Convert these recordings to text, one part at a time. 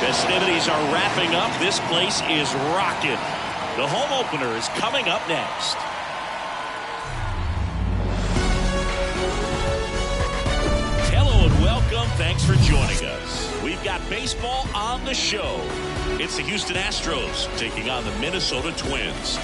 Festivities are wrapping up. This place is rocking. The home opener is coming up next. Hello and welcome. Thanks for joining us. We've got baseball on the show. It's the Houston Astros taking on the Minnesota Twins.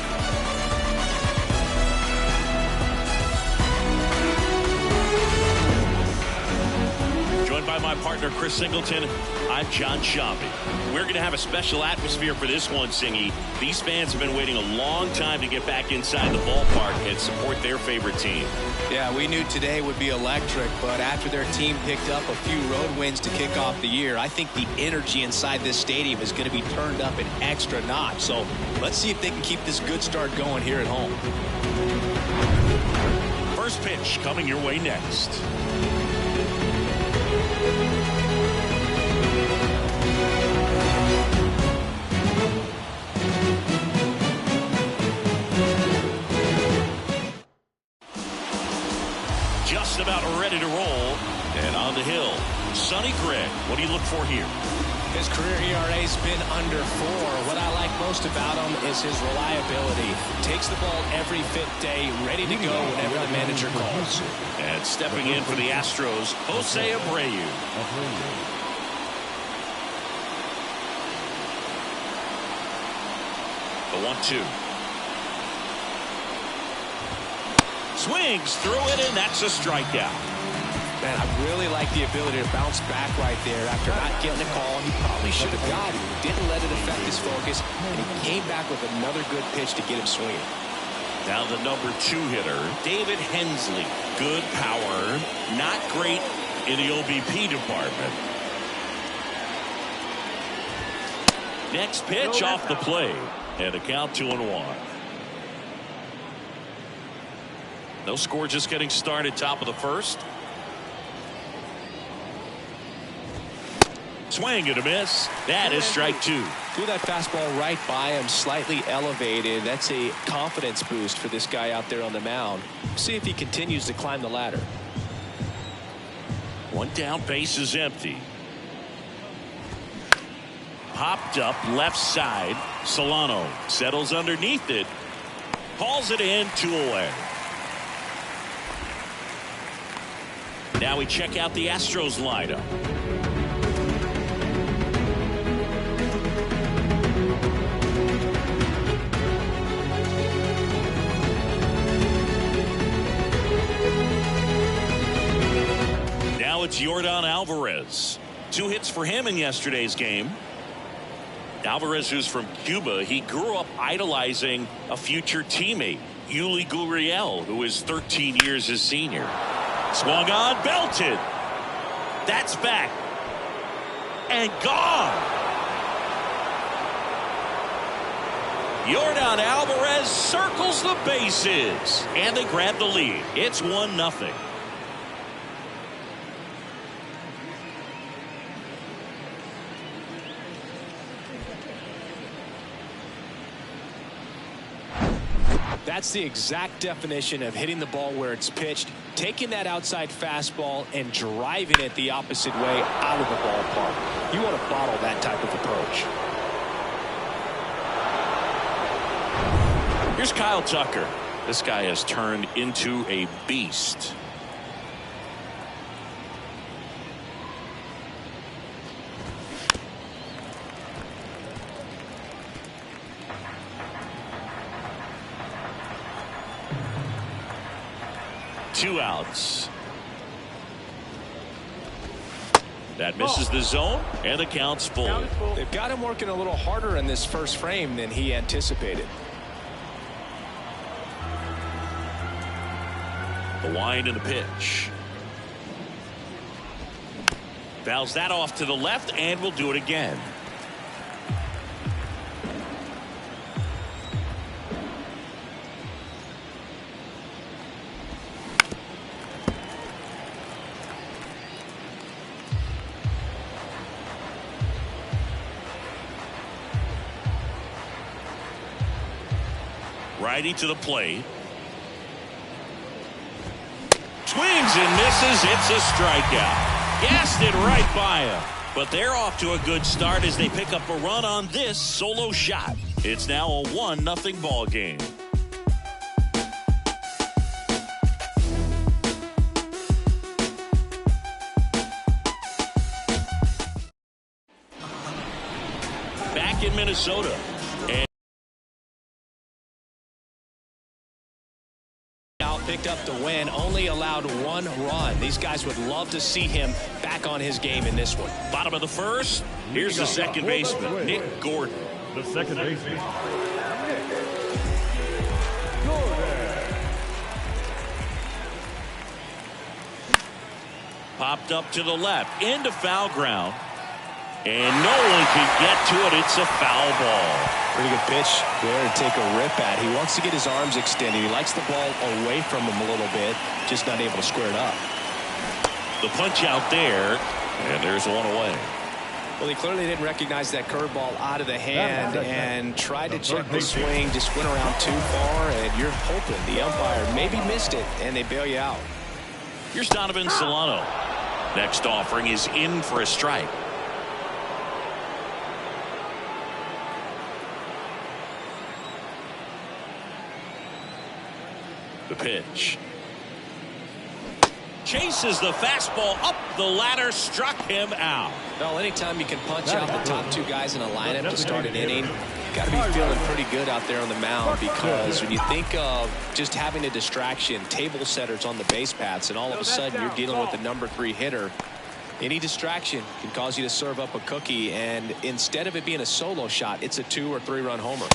Joined by my partner, Chris Singleton, I'm John Shambi. We're going to have a special atmosphere for this one, Singy. These fans have been waiting a long time to get back inside the ballpark and support their favorite team. Yeah, we knew today would be electric, but after their team picked up a few road wins to kick off the year, I think the energy inside this stadium is going to be turned up an extra notch. So let's see if they can keep this good start going here at home. First pitch coming your way next. Just about ready to roll. And on the hill, Sonny Gregg. What do you look for here? His career ERA's been under 4. What I like most about him is his reliability. Takes the ball every fifth day, ready to go whenever the manager calls. And stepping in for the Astros, Jose Abreu. The 1-2. Swings through it, and that's a strikeout. Man, I really like the ability to bounce back right there after not getting a call he probably should have gotten. Didn't let it affect his focus, and he came back with another good pitch to get him swinging. Now the number 2 hitter, David Hensley. Good power, not great in the OBP department. Next pitch off the plate, and a count 2-1. No score, just getting started, top of the first. Swing and a miss. That is strike 2. Threw that fastball right by him, slightly elevated. That's a confidence boost for this guy out there on the mound. See if he continues to climb the ladder. One down, base is empty. Popped up left side. Solano settles underneath it. Hauls it in, 2 away. Now we check out the Astros lineup. it's Yordan Alvarez. 2 hits for him in yesterday's game. Alvarez, who's from Cuba, he grew up idolizing a future teammate, Yuli Gurriel, who is 13 years his senior. Swung on, belted. That's back. And gone. Yordan Alvarez circles the bases. And they grab the lead. It's 1-0. That's the exact definition of hitting the ball where it's pitched, taking that outside fastball and driving it the opposite way out of the ballpark. You want to bottle that type of approach. Here's Kyle Tucker. This guy has turned into a beast. Two outs. That misses the zone, and the count's full. They've got him working a little harder in this first frame than he anticipated. The wind and the pitch. Fouls that off to the left, and will do it again. Righty to the plate. Swings and misses. It's a strikeout. Gassed it right by him. But they're off to a good start as they pick up a run on this solo shot. It's now a 1-0 ball game. Back in Minnesota. And picked up the win, only allowed 1 run. These guys would love to see him back on his game in this one. Bottom of the first. Here's the second baseman, Nick Gordon. The second baseman, Popped up to the left, into foul ground. And no one can get to it. It's a foul ball. Pretty good pitch there to take a rip at. He wants to get his arms extended. He likes the ball away from him a little bit, just not able to square it up. The punch out there, and there's one away. Well, he clearly didn't recognize that curveball out of the hand and tried to check the swing, just went around too far, and you're hoping the umpire maybe missed it, and they bail you out. Here's Donovan Solano. Next offering is in for a strike. The pitch. Chases the fastball up the ladder, struck him out. Well, anytime you can punch out the top 2 guys in a lineup to start an inning, got to be feeling pretty good out there on the mound, because when you think of just having a distraction, table setters on the base paths, and all of a sudden you're dealing with the number 3 hitter, any distraction can cause you to serve up a cookie, and instead of it being a solo shot, it's a 2 or 3 run homer.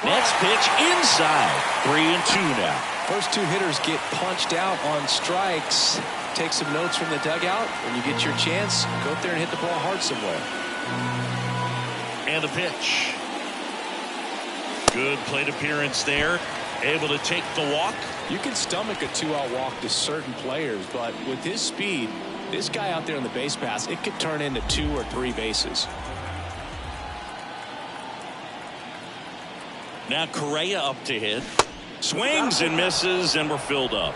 Next pitch inside. 3-2 now. First 2 hitters get punched out on strikes. Take some notes from the dugout. When you get your chance, go up there and hit the ball hard somewhere. And the pitch. Good plate appearance there. Able to take the walk. You can stomach a 2-out walk to certain players, but with his speed, this guy out there on the base paths, it could turn into 2 or 3 bases. Now Correa up to hit. Swings and misses, and we're filled up.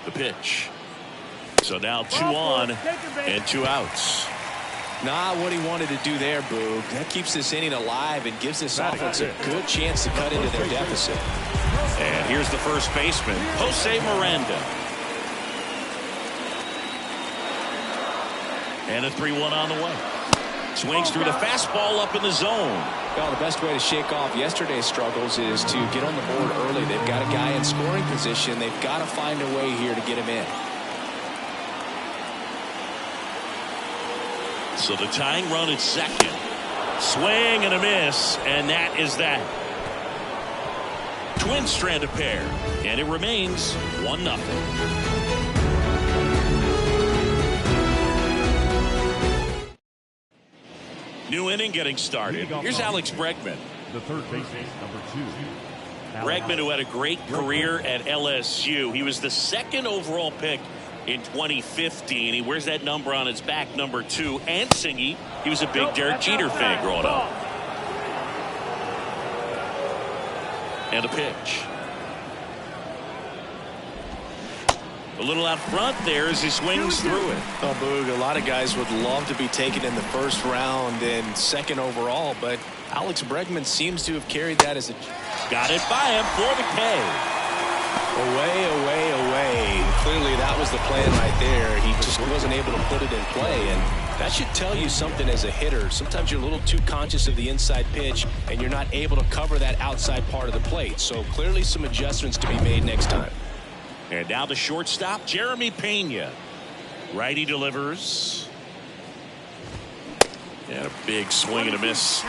The pitch. So now 2 on and 2 outs. Not what he wanted to do there, Boo. That keeps this inning alive and gives this offense a good chance to cut into their deficit. And here's the first baseman, Jose Miranda. And a 3-1 on the way. Swings through the fastball up in the zone. Well, the best way to shake off yesterday's struggles is to get on the board early. They've got a guy in scoring position. They've got to find a way here to get him in. So the tying run at second. Swing and a miss, and that is that. Twins strand a pair, and it remains 1-0. New inning getting started. Here's Alex Bregman. The third baseman, number 2. Bregman, who had a great career at LSU. He was the second overall pick in 2015. He wears that number on his back, number 2. And Singy, he was a big Derek Jeter fan growing up. And a pitch. A little out front there as he swings through it. Oh, Boog, a lot of guys would love to be taken in the first round and second overall, but Alex Bregman seems to have carried that as a... Got it by him for the K. Away. Clearly that was the plan right there. He just wasn't able to put it in play, and that should tell you something as a hitter. Sometimes you're a little too conscious of the inside pitch, and you're not able to cover that outside part of the plate. So clearly some adjustments to be made next time. And now the shortstop, Jeremy Pena. Righty delivers. And a big swing and a miss.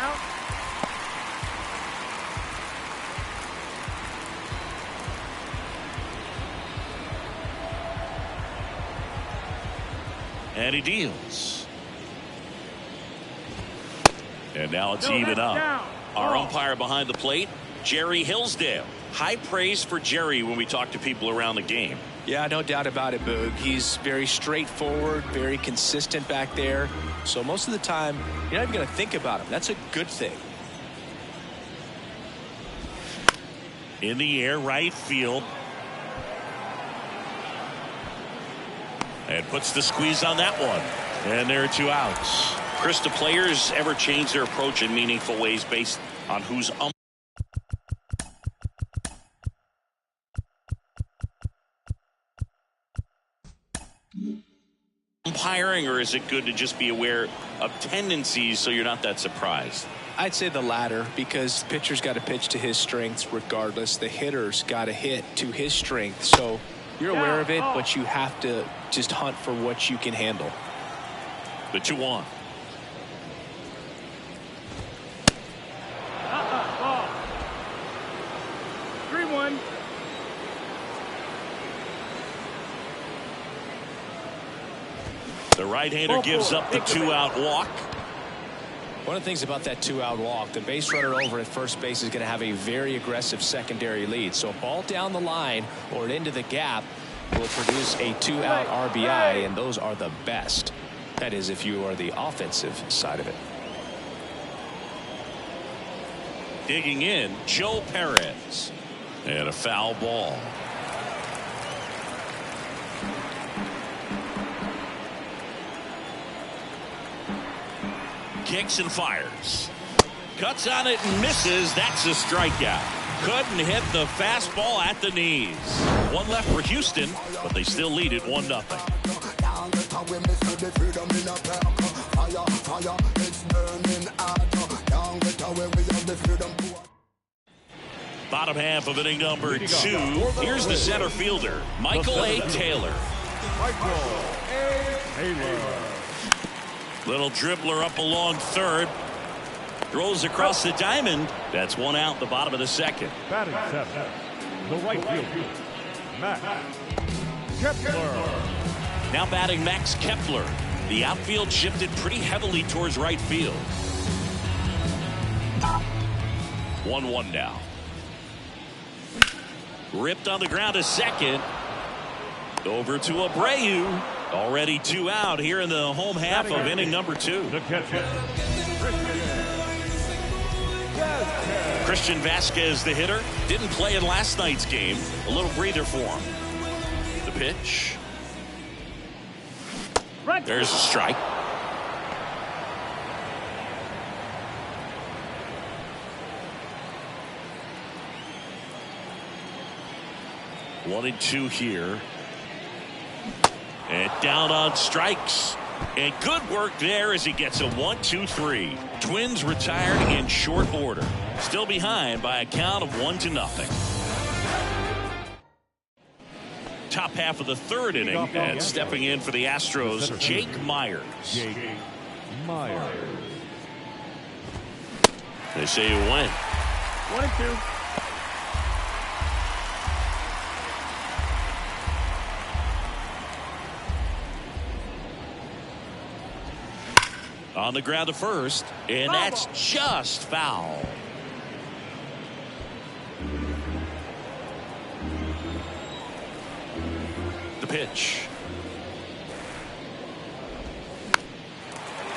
And he deals. And now it's even up. Our umpire behind the plate, Jerry Hillsdale. High praise for Jerry when we talk to people around the game. Yeah, no doubt about it, Boog. He's very straightforward, very consistent back there. So most of the time, you're not even going to think about him. That's a good thing. In the air, right field. And puts the squeeze on that one. And there are 2 outs. Chris, do players ever change their approach in meaningful ways based on who's umpiring, or is it good to just be aware of tendencies so you're not that surprised? I'd say the latter, because the pitcher's got to pitch to his strengths regardless. The hitter's got to hit to his strength. So you're aware of it, but you have to just hunt for what you can handle. The 2-1. Ball. 3-1. The right-hander gives up the 2-out walk. One of the things about that 2-out walk, the base runner over at first base is going to have a very aggressive secondary lead. So a ball down the line or into the gap will produce a 2-out RBI, and those are the best. That is, if you are the offensive side of it. Digging in, Joe Perez. And a foul ball. Kicks and fires. Cuts on it and misses. That's a strikeout. Couldn't hit the fastball at the knees. One left for Houston, but they still lead it 1-0. Bottom half of inning number 2. Here's the center fielder, Michael A. Taylor. Little dribbler up along third. Throws across the diamond. That's 1 out, the bottom of the second. Batting 7. The right fielder, Max Kepler. Now batting Max Kepler. The outfield shifted pretty heavily towards right field. 1-1 now. Ripped on the ground to second. Over to Abreu. Already 2 out here in the home half of inning number 2. The catcher, Christian Vasquez, the hitter, didn't play in last night's game. A little breather for him. The pitch. There's a strike. One and 2 here. And down on strikes. And good work there as he gets a 1-2-3. Twins retired in short order. Still behind by a count of 1-0. Top half of the third inning, and stepping in for the Astros, Jake Myers. Jake Myers. They say you win. 1-2. On the ground to first, and that's just foul. The pitch.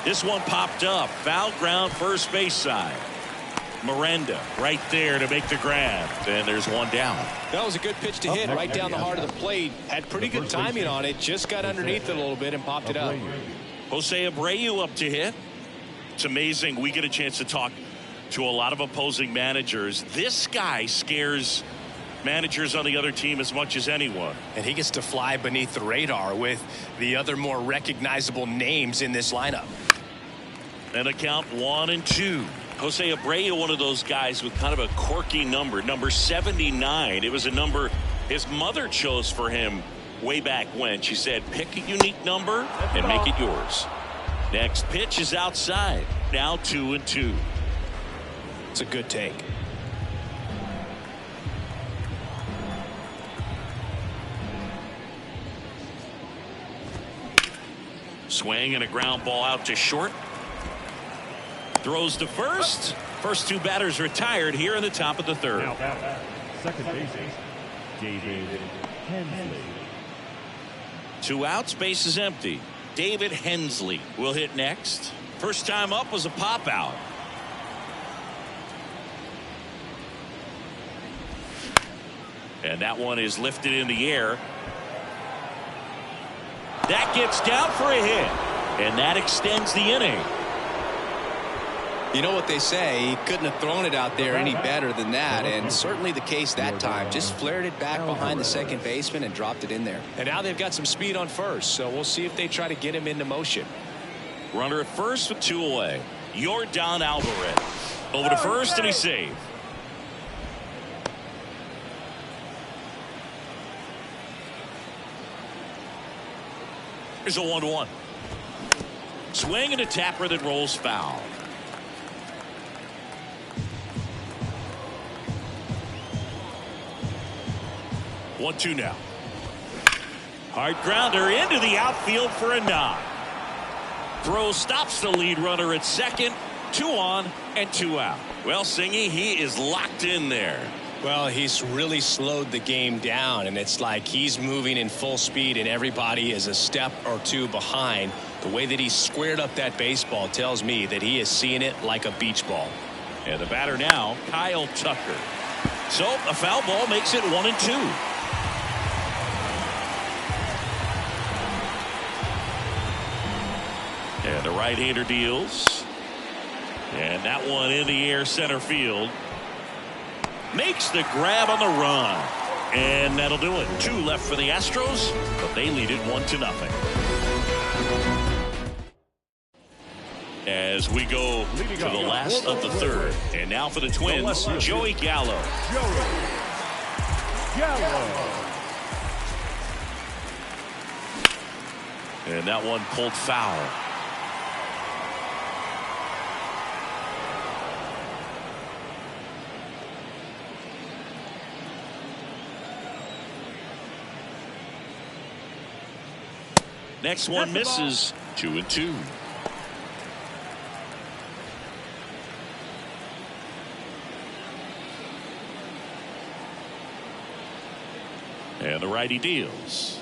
This one popped up. Foul ground, first base side. Miranda right there to make the grab, and there's one down. That was a good pitch to hit right down the heart of the plate. Had pretty good timing on it. Just got underneath it a little bit and popped it up. Jose Abreu up to hit. It's amazing. We get a chance to talk to a lot of opposing managers. This guy scares managers on the other team as much as anyone. And he gets to fly beneath the radar with the other more recognizable names in this lineup. And a count 1-2. Jose Abreu, one of those guys with kind of a quirky number 79. It was a number his mother chose for him way back when. She said, pick a unique number and make it yours. Next pitch is outside. Now 2-2. It's a good take. Swing and a ground ball out to short. Throws to first. First two batters retired here in the top of the third. Now, second baseman, David Hensley. 2 outs, base is empty. David Hensley will hit next. First time up was a pop out. And that one is lifted in the air. That gets down for a hit. And that extends the inning. You know what they say, he couldn't have thrown it out there any better than that, and certainly the case that time. Just flared it back behind the second baseman and dropped it in there. And now they've got some speed on first, so we'll see if they try to get him into motion. Runner at first with 2 away. Yordan Alvarez over to first, and he's safe. Here's a 1-1. Swing and a tapper that rolls foul. 1-2 now. Hard grounder into the outfield for a knock. Throw stops the lead runner at second. 2 on and 2 out. Well, Singy, he is locked in there. Well, he's really slowed the game down, and it's like he's moving in full speed and everybody is a step or 2 behind. The way that he squared up that baseball tells me that he is seeing it like a beach ball. And the batter now, Kyle Tucker. So a foul ball makes it 1-2. And the right-hander deals. And that one in the air center field. Makes the grab on the run. And that'll do it. 2 left for the Astros, but they lead it 1-0. As we go to the last of the third. And now for the Twins, Joey Gallo. And that one pulled foul. Next one misses. 2-2. And the righty deals.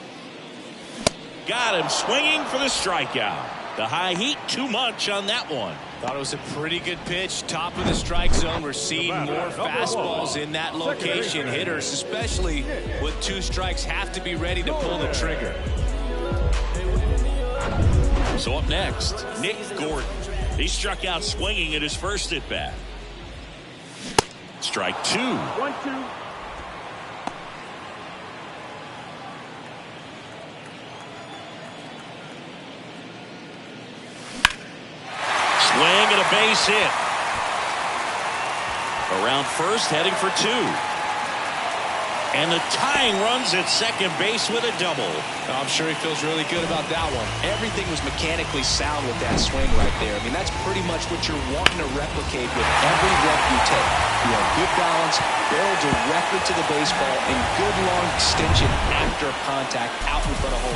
Got him swinging for the strikeout. The high heat, too much on that one. Thought it was a pretty good pitch. Top of the strike zone. We're seeing more fastballs in that location. Hitters, especially with 2 strikes, have to be ready to pull the trigger. So up next, Nick Gordon. He struck out swinging at his first at bat. Strike 2. 1-2. swing and a base hit. Around first, heading for two. And the tying runs at second base with a double. I'm sure he feels really good about that one. Everything was mechanically sound with that swing right there. I mean, that's pretty much what you're wanting to replicate with every rep you take. You have good balance, barrel directly to the baseball, and good long extension after contact out in front of home.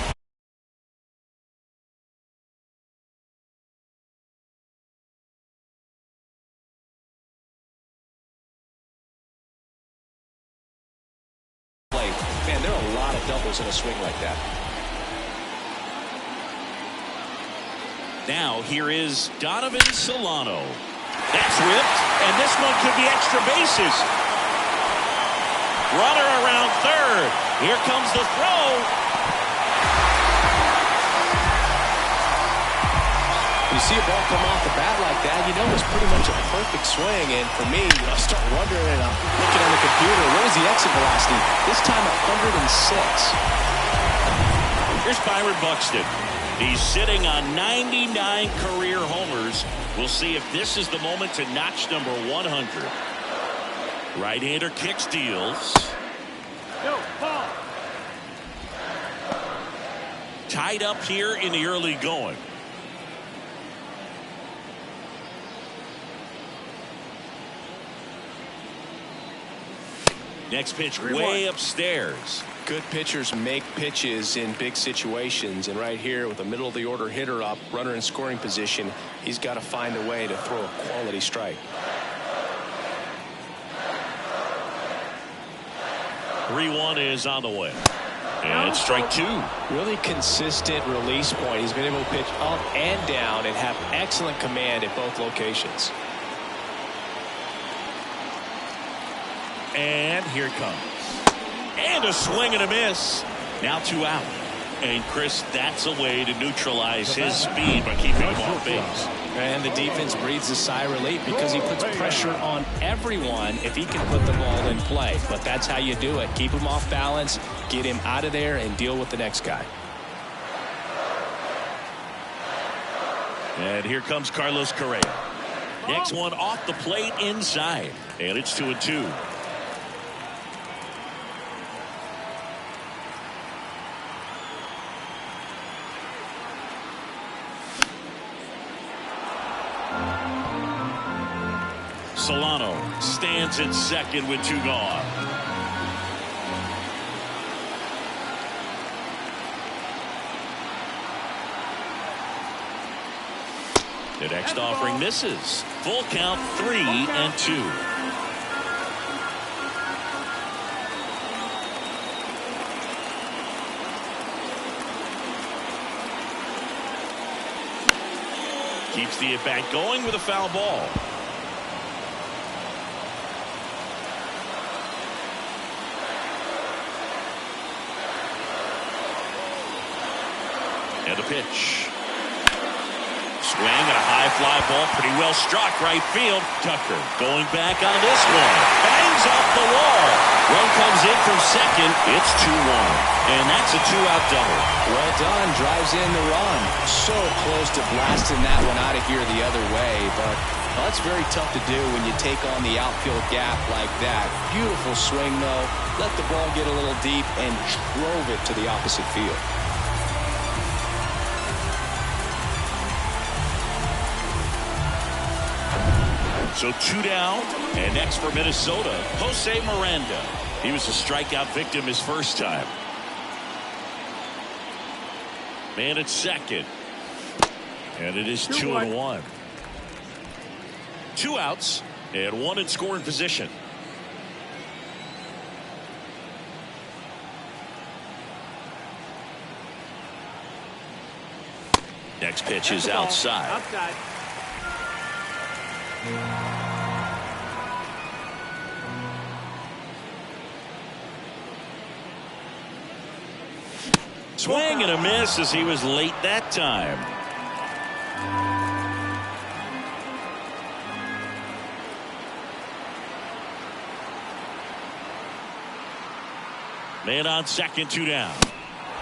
Man, there are a lot of doubles in a swing like that. Now here is Donovan Solano. That's ripped, and this one could be extra bases. Runner around third. Here comes the throw. You see a ball come off the bat like that, you know it's pretty much a perfect swing. And for me, I start wondering, and I'm looking on the computer, what is the exit velocity? This time 106. Here's Byron Buxton. He's sitting on 99 career homers. We'll see if this is the moment to notch number 100. Right-hander kicks, deals. Go, ball. Tied up here in the early going. Next pitch way upstairs. Good pitchers make pitches in big situations, and right here with a middle of the order hitter up, runner in scoring position, he's got to find a way to throw a quality strike. 3-1 is on the way. And it's strike two. Really consistent release point. He's been able to pitch up and down and have excellent command at both locations. And here it comes. And a swing and a miss. Now 2 out. And Chris, that's a way to neutralize his speed by keeping him off base. And the defense breathes a sigh of relief because he puts pressure on everyone if he can put the ball in play. But that's how you do it. Keep him off balance, get him out of there, and deal with the next guy. And here comes Carlos Correa. Next one off the plate inside. And it's 2-2. Solano stands at second with 2 gone. The next offering misses. Full count 3-2. Keeps the at-bat going with a foul ball. And a pitch. Swing and a high fly ball, pretty well struck right field. Tucker going back on this one. Bangs off the wall. Run comes in from second. It's 2-1. And that's a 2-out double. Well done. Drives in the run. So close to blasting that one out of here the other way. But well, that's very tough to do when you take on the outfield gap like that. Beautiful swing, though. Let the ball get a little deep and drove it to the opposite field. So 2 down, and next for Minnesota, Jose Miranda. He was a strikeout victim his first time. Man at second. And it is 2-1. 2 outs, and 1 in scoring position. Next pitch is outside. Swing and a miss as he was late that time. Man on second, 2 down.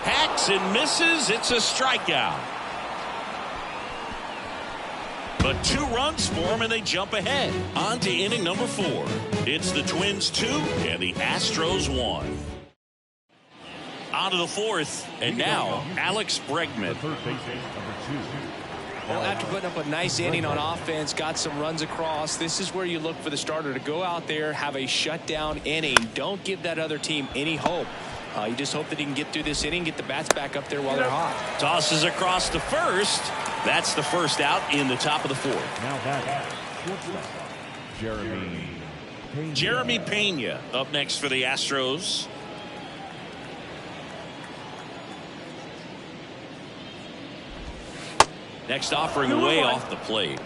Hacks and misses. It's a strikeout. But 2 runs for them, and they jump ahead. On to inning number 4. It's the Twins 2 and the Astros 1. On to the 4th, and now Alex Bregman. Well, after putting up a nice inning on offense, got some runs across, this is where you look for the starter to go out there, have a shutdown inning. Don't give that other team any hope. You just hope that he can get through this inning, get the bats back up there while they're hot. Tosses across to first. That's the first out in the top of the 4th. Now back. Jeremy Pena up next for the Astros. Next offering way off the plate.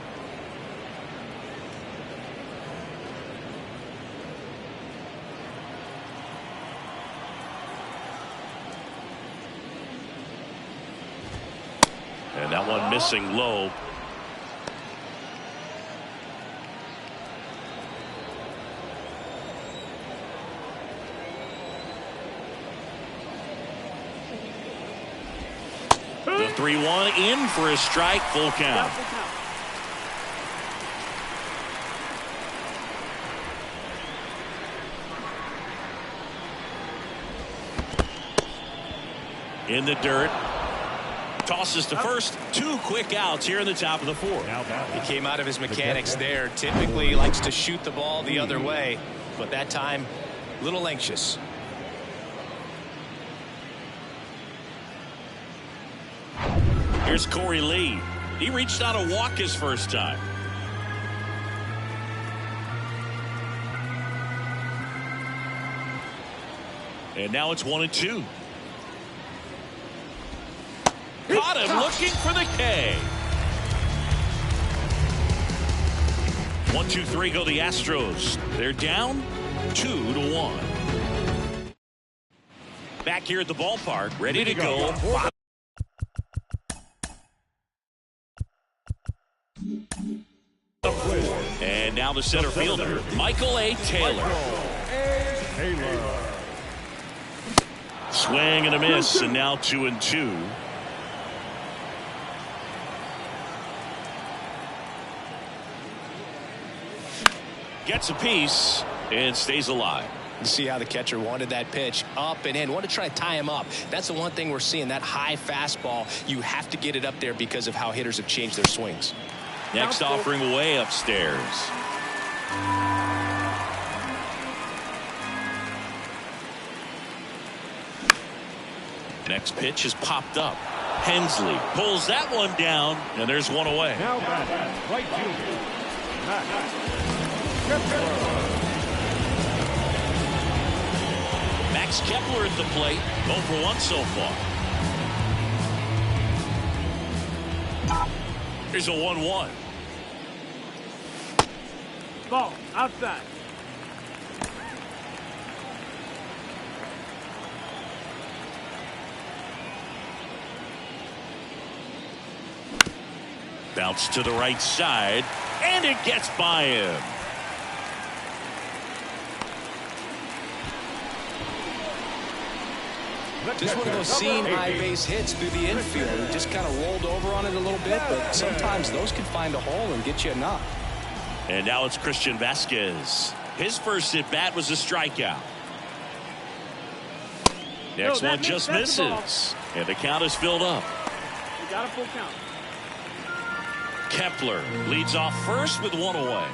And that one missing low. The 3-1 in for a strike, full count. In the dirt. Tosses to first. 2 quick outs here in the top of the 4th. He came out of his mechanics there. Typically he likes to shoot the ball the other way, but that time a little anxious. Here's Corey Lee. He reached out a walk his first time. And now it's 1-2. Caught him looking for the K. 1-2-3 go the Astros. They're down 2-1. Back here at the ballpark, ready to go. And now the center fielder, Michael A. Taylor. Swing and a miss, and now 2-2. Gets a piece and stays alive. You see how the catcher wanted that pitch up and in. Want to try to tie him up. That's the one thing we're seeing, that high fastball. You have to get it up there because of how hitters have changed their swings. Next offering way upstairs. Next pitch is popped up. Hensley pulls that one down, and there's one away. Now back. Right fielder. Max Kepler at the plate. 0 for 1 so far. Here's a 1-1. Ball outside. Bounce to the right side, and it gets by him. Just one of those seam high base hits through the infield. He just kind of rolled over on it a little bit, but sometimes those can find a hole and get you a knock. And now it's Christian Vasquez. His first at bat was a strikeout. Next one just misses, and the count is filled up. You got a full count. Kepler leads off first with 1 away.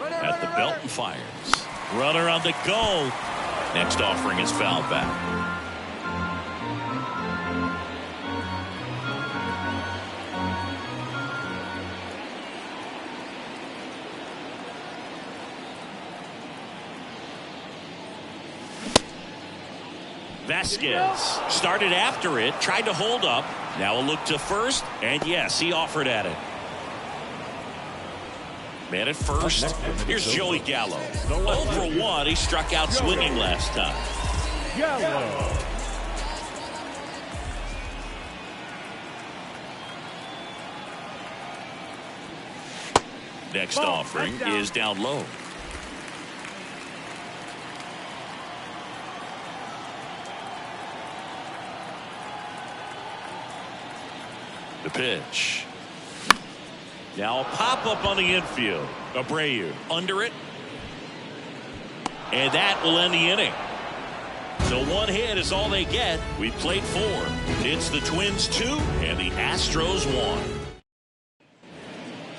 At the belt and fires. Runner on the go. Next offering is fouled back. Vasquez started after it, tried to hold up. Now a look to first, and yes, he offered at it. Man at first. Here's Joey Gallo. 0 for 1. He struck out swinging last time. Gallo. Next Ball, offering touchdown. is down low. The pitch. Now a pop-up on the infield. Abreu under it. And that will end the inning. So one hit is all they get. We played 4. It's the Twins 2 and the Astros 1.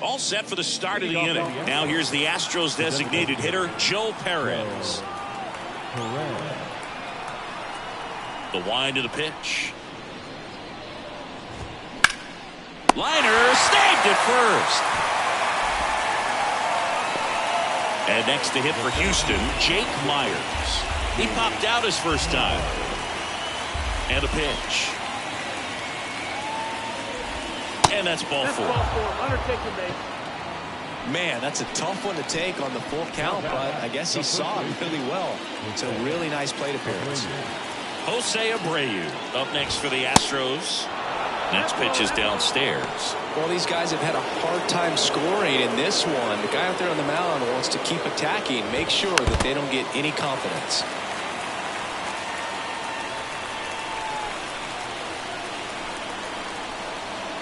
All set for the start of the inning. Now here's the Astros designated hitter, Joe Perez. The wind of the pitch. Liner snagged at first. And next to hit for Houston, Jake Myers. He popped out his first time. And a pitch. And that's ball 4. Undertaker base. Man, that's a tough one to take on the full count, but I guess he saw it really well. It's a really nice plate appearance. Jose Abreu up next for the Astros. Next pitch is downstairs. Well, these guys have had a hard time scoring in this one. The guy out there on the mound wants to keep attacking, make sure that they don't get any confidence.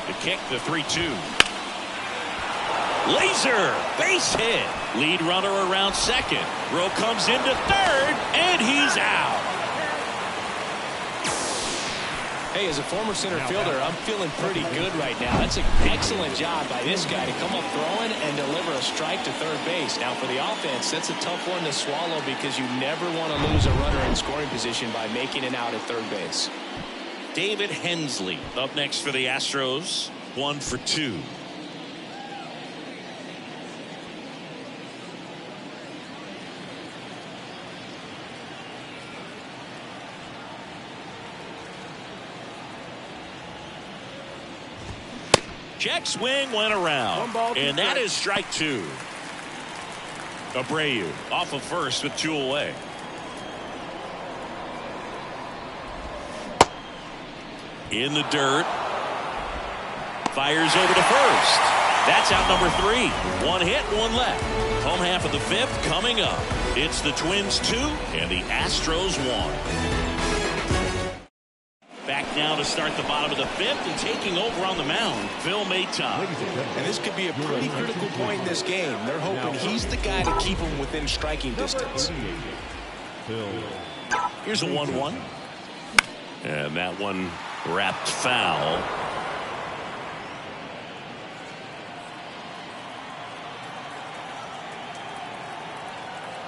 The kick, the 3-2. Laser, base hit. Lead runner around second. Rowe comes into third, and he's out. Hey, as a former center fielder, I'm feeling pretty good right now. That's an excellent job by this guy to come up throwing and deliver a strike to third base. Now, for the offense, that's a tough one to swallow because you never want to lose a runner in scoring position by making an out at third base. David Hensley up next for the Astros. 1 for 2. Check swing went around. And that is strike 2. Abreu off of first with 2 away. In the dirt. Fires over to first. That's out number 3. 1 hit, 1 left. Home half of the 5th coming up. It's the Twins 2 and the Astros 1. Back now to start the bottom of the 5th and taking over on the mound, Phil Maton. And this could be a pretty critical point in this game. They're hoping he's the guy to keep them within striking distance. Here's a 1-1. And that one wrapped foul.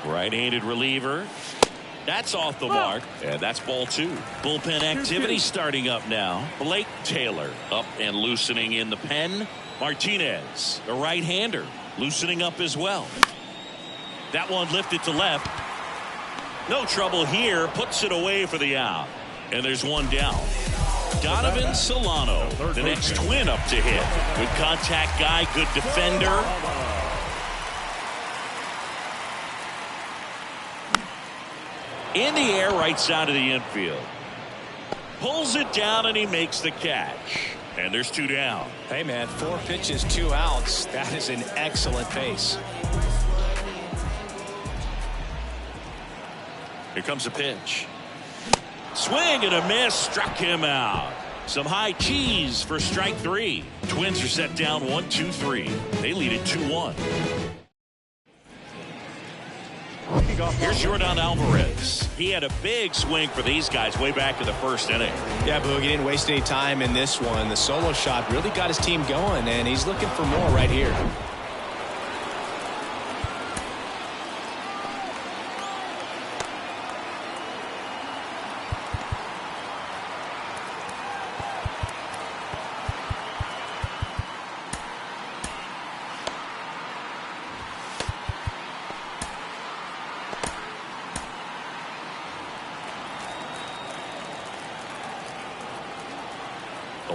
Right-handed reliever. That's off the mark, and that's ball 2. Bullpen activity starting up now. Blake Taylor up and loosening in the pen. Martinez, a right-hander, loosening up as well. That one lifted to left. No trouble here, puts it away for the out. And there's one down. Donovan Solano, the next Twin up to hit. Good contact guy, good defender. In the air, right side of the infield. Pulls it down, and he makes the catch. And there's 2 down. Hey, man, 4 pitches, 2 outs. That is an excellent pace. Here comes a pitch. Swing and a miss. Struck him out. Some high cheese for strike 3. Twins are set down 1-2-3. They lead it 2-1. Here's Jordan Alvarez. He had a big swing for these guys way back in the 1st inning. Yeah, Boog, he didn't waste any time in this one. The solo shot really got his team going, and he's looking for more right here.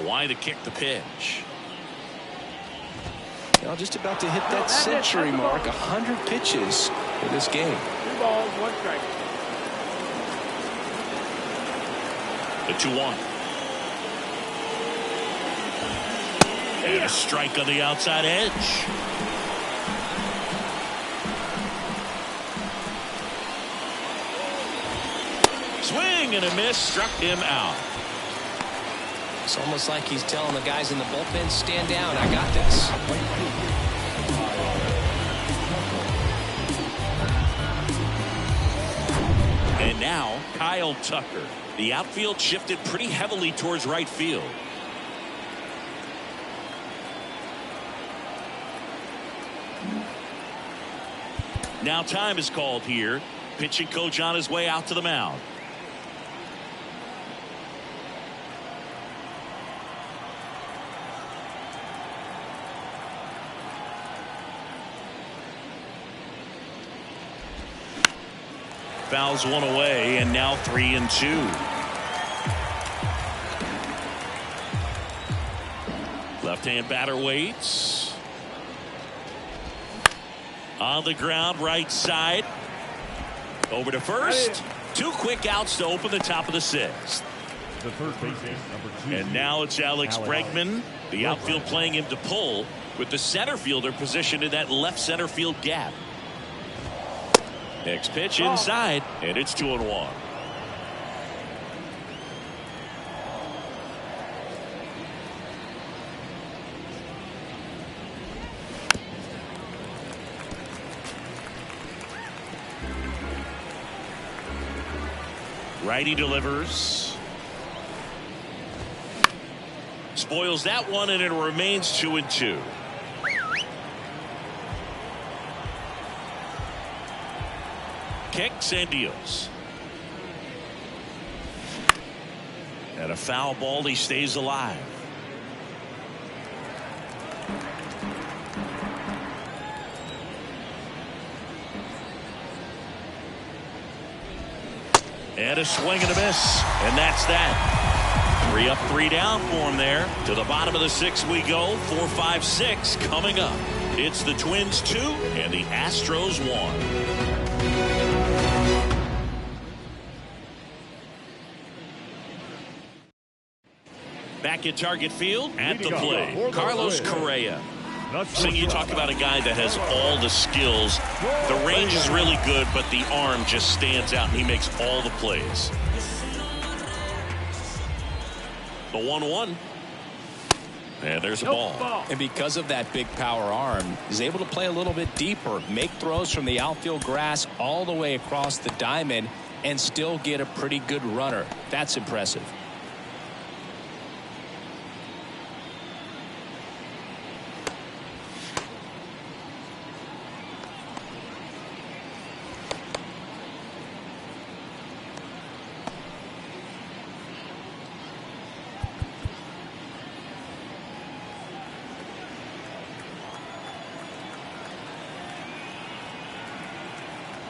Why to kick the pitch. Now just about to hit that century mark. 100 pitches for this game. 2 balls, 1 strike. The 2-1. And a strike on the outside edge. swing and a miss, struck him out. It's almost like he's telling the guys in the bullpen, stand down, I got this. And now Kyle Tucker. The outfield shifted pretty heavily towards right field. Now time is called here. Pitching coach on his way out to the mound. Fouls one away, and now 3-2. Left-hand batter waits. On the ground, right side. Over to first. 2 quick outs to open the top of the 6th. The third baseman, number 2. And now it's Alex Bregman. The outfield playing him to pull, with the center fielder positioned in that left center field gap. Next pitch inside, and it's 2-1. Righty delivers. Spoils that one, and it remains 2-2. Kicks and deals. And a foul ball. He stays alive. And a swing and a miss. And that's that. 3 up, 3 down for him there. To the bottom of the 6th we go. 4, 5, 6 coming up. It's the Twins 2 and the Astros 1. Back at Target Field at the plate, Carlos Correa. Sing, you talk about a guy that has all the skills. The range is really good, but the arm just stands out, and he makes all the plays. The 1-1. And there's a ball. And because of that big power arm, he's able to play a little bit deeper, make throws from the outfield grass all the way across the diamond, and still get a pretty good runner. That's impressive.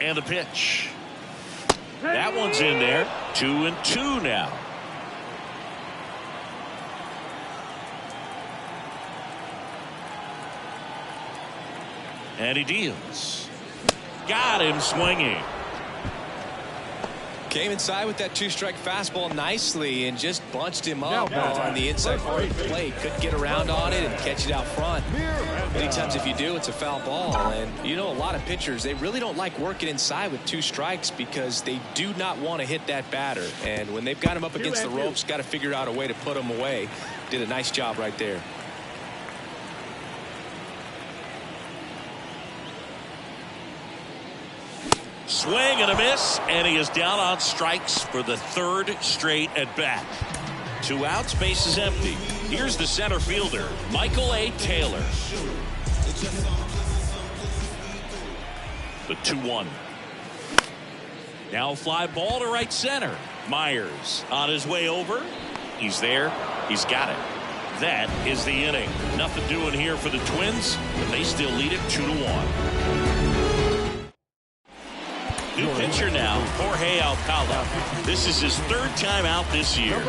And the pitch. That one's in there. 2-2 now. And he deals. Got him swinging. Came inside with that 2-strike fastball nicely and just bunched him up on the inside part of the plate. Couldn't get around on it and catch it out front. Many times if you do, it's a foul ball. And you know, a lot of pitchers, they really don't like working inside with 2 strikes because they do not want to hit that batter. And when they've got him up against the ropes, got to figure out a way to put him away. Did a nice job right there. Swing and a miss, and he is down on strikes for the 3rd straight at bat. 2 outs, base is empty. Here's the center fielder, Michael A. Taylor. The 2-1. Now a fly ball to right center. Myers on his way over. He's there. He's got it. That is the inning. Nothing doing here for the Twins, but they still lead it 2-1. New pitcher now, Jorge Alcala. This is his 3rd time out this year.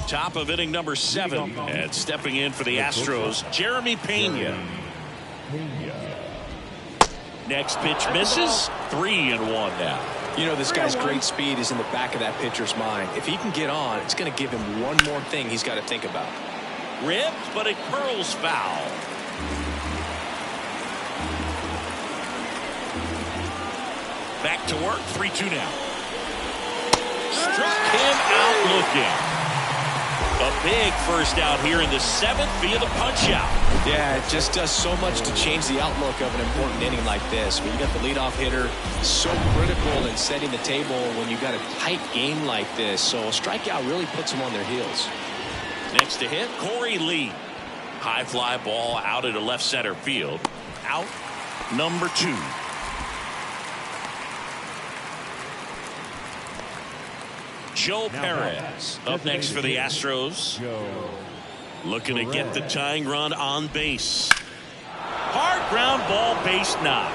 Top top of inning number 7. And stepping in for the Astros, Jeremy Pena. Next pitch misses. 3-1 now. You know, this guy's great speed is in the back of that pitcher's mind. If he can get on, it's going to give him one more thing he's got to think about. Ripped, but it curls foul. Back to work. 3-2 now. Struck him out looking. A big first out here in the 7th via the punch out. Yeah, it just does so much to change the outlook of an important inning like this. When you got the leadoff hitter, so critical in setting the table when you got a tight game like this. So a strikeout really puts them on their heels. Next to hit, Corey Lee. High fly ball out into left center field. Out number 2. Joe Perez up next for the Astros. Looking to get the tying run on base. Hard ground ball, base knock.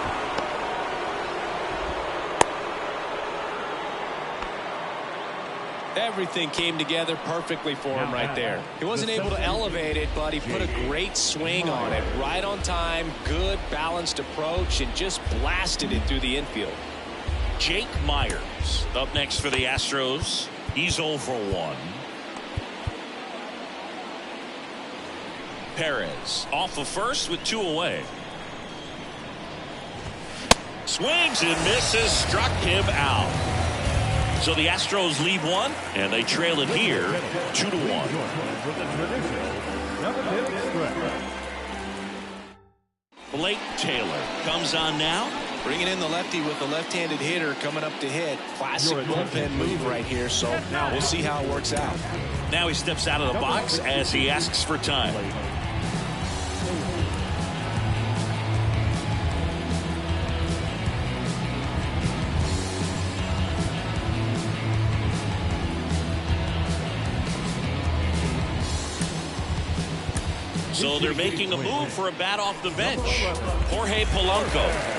Everything came together perfectly for him right there. He wasn't able to elevate it, but he put a great swing on it. Right on time, good balanced approach, and just blasted it through the infield. Jake Myers up next for the Astros. He's 0 for 1. Perez off of first with 2 away. Swings and misses. Struck him out. So the Astros lead 1, and they trail it here 2-1. Blake Taylor comes on now. Bringing in the lefty with the left-handed hitter coming up to hit. Classic bullpen move right here, so we'll see how it works out. Now he steps out of the box as he asks for time. So they're making a move for a bat off the bench. Jorge Polanco.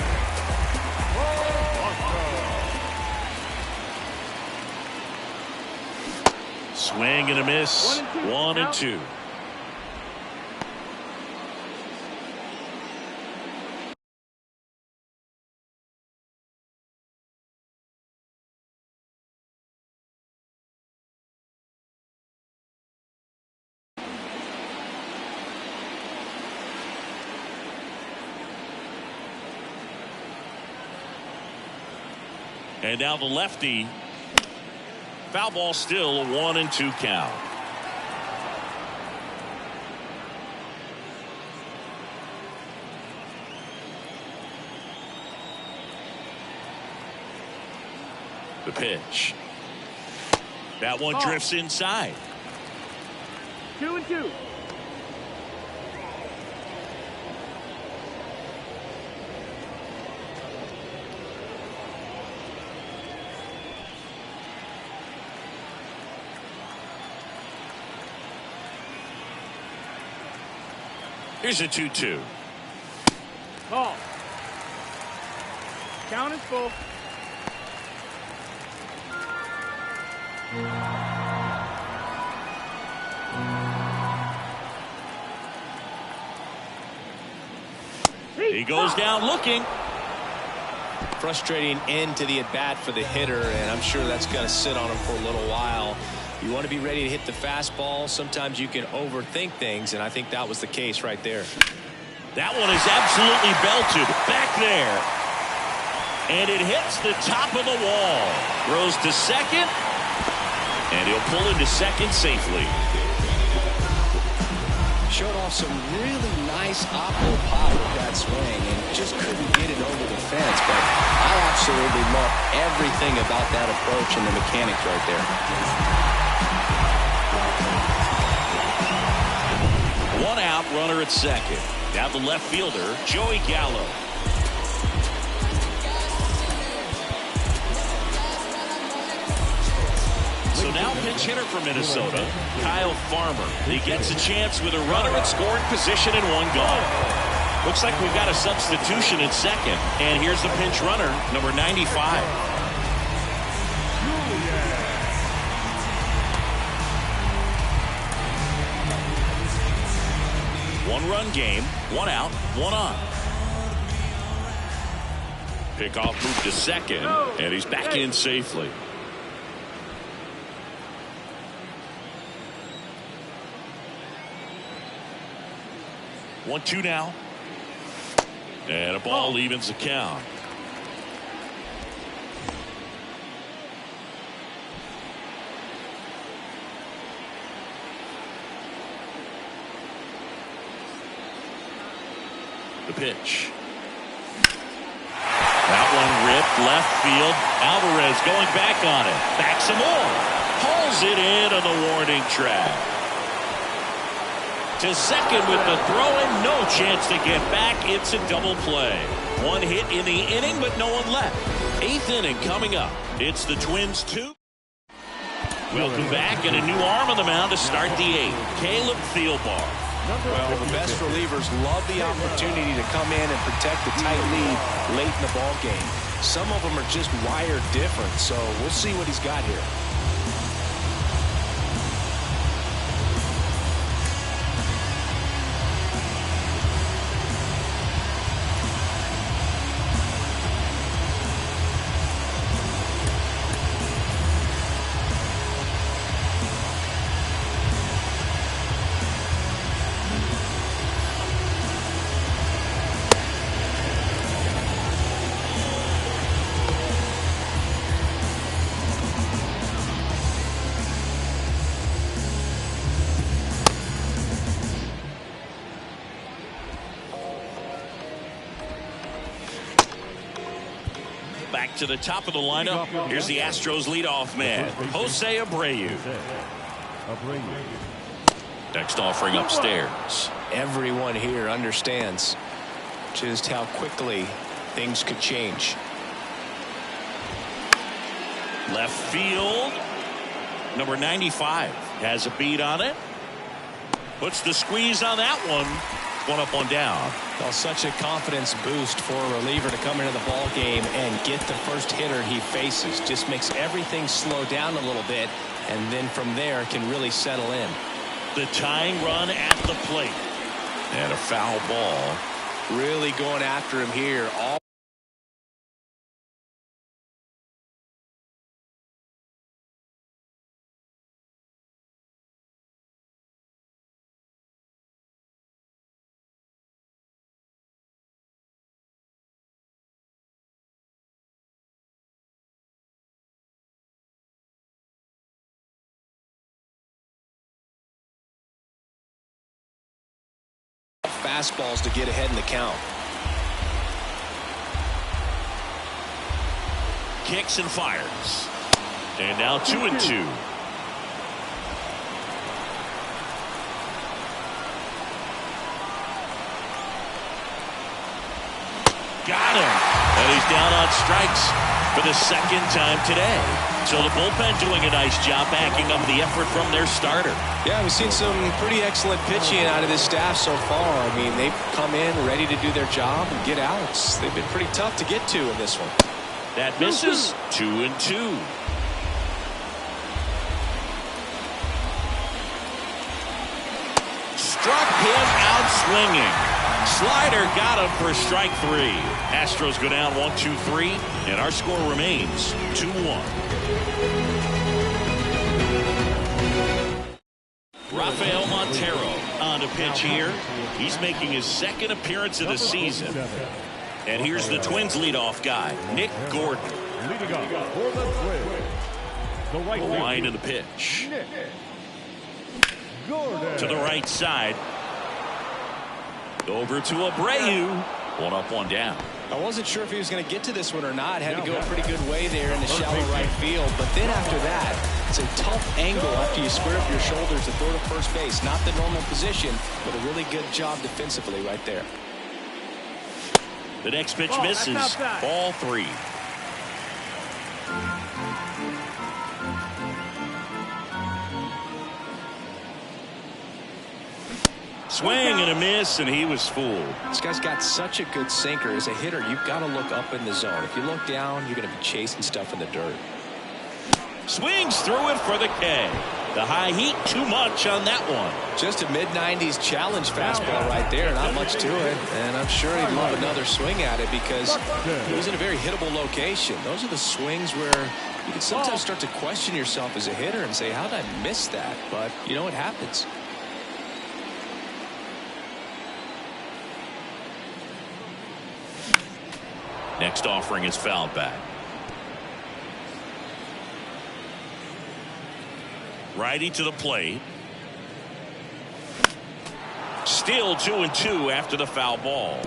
Swing and a miss. 1-2. And now the lefty. Foul ball, still a 1-2 count. The pitch. That one drifts inside. 2-2. Here's a 2-2. Ball. Count is full. He goes down looking. Frustrating end to the at-bat for the hitter, and I'm sure that's going to sit on him for a little while. You want to be ready to hit the fastball. Sometimes you can overthink things, and I think that was the case right there. That one is absolutely belted back there. And it hits the top of the wall. Throws to second. And he'll pull into second safely. Showed off some really nice oppo pop with that swing and just couldn't get it over the fence. But I absolutely love everything about that approach and the mechanics right there. One out, runner at second. Now the left fielder, Joey Gallo. So now pitch hitter for Minnesota, Kyle Farmer. He gets a chance with a runner at scoring position and one gone. Looks like we've got a substitution at second. And here's the pinch runner, number 95. One-run game, one out, one on. Pickoff move to second, and he's back in safely. 1-2 now. And a ball evens the count. The pitch. That one ripped left field. Alvarez going back on it. Back some more. Hauls it in on the warning track. To second with the throw and no chance to get back. It's a double play. One hit in the inning, but no one left. 8th inning coming up. It's the Twins 2. Welcome back, and a new arm on the mound to start the 8th. Caleb Thielbar. Well, the best relievers love the opportunity to come in and protect the tight lead late in the ball game. Some of them are just wired different, so we'll see what he's got here. Back to the top of the lineup. Here's the Astros leadoff man, Jose Abreu. Next offering upstairs. Everyone here understands just how quickly things could change. Left field. Number 95 has a beat on it. Puts the squeeze on that one. One up, one down. Well, such a confidence boost for a reliever to come into the ball game and get the first hitter he faces. Just makes everything slow down a little bit, and then from there can really settle in. The tying run at the plate. And a foul ball. Really going after him here. Fastballs to get ahead in the count. Kicks and fires. And now 2-2. Got him. And he's down on strikes for the second time today. So the bullpen doing a nice job backing up the effort from their starter. Yeah, we've seen some pretty excellent pitching out of this staff so far. I mean, they've come in ready to do their job and get outs. They've been pretty tough to get to in this one. That misses. 2-2. Struck him out swinging. Slider got him for strike 3. Astros go down 1-2-3, and our score remains 2-1. Rafael Montero on to pitch here. He's making his second appearance of the season. And here's the Twins leadoff guy, Nick Gordon. Leading up for the Twins, the right Line of the pitch. Gordon. To the right side. Over to Abreu. One up, one down. I wasn't sure if he was going to get to this one or not. Had to go a pretty good way there in the shallow right field. But then after that, it's a tough angle after you square up your shoulders to throw to first base. Not the normal position, but a really good job defensively right there. The next pitch misses. Ball 3. Swing and a miss, and he was fooled. This guy's got such a good sinker. As a hitter, you've got to look up in the zone. If you look down, you're going to be chasing stuff in the dirt. Swings through it for the K. The high heat, too much on that one. Just a mid-90s challenge fastball right there. Not much to it. And I'm sure he'd love another swing at it because he was in a very hittable location. Those are the swings where you can sometimes start to question yourself as a hitter and say, how did I miss that? But, you know, it happens. Next offering is fouled back. Righty to the plate. Still 2-2 after the foul ball.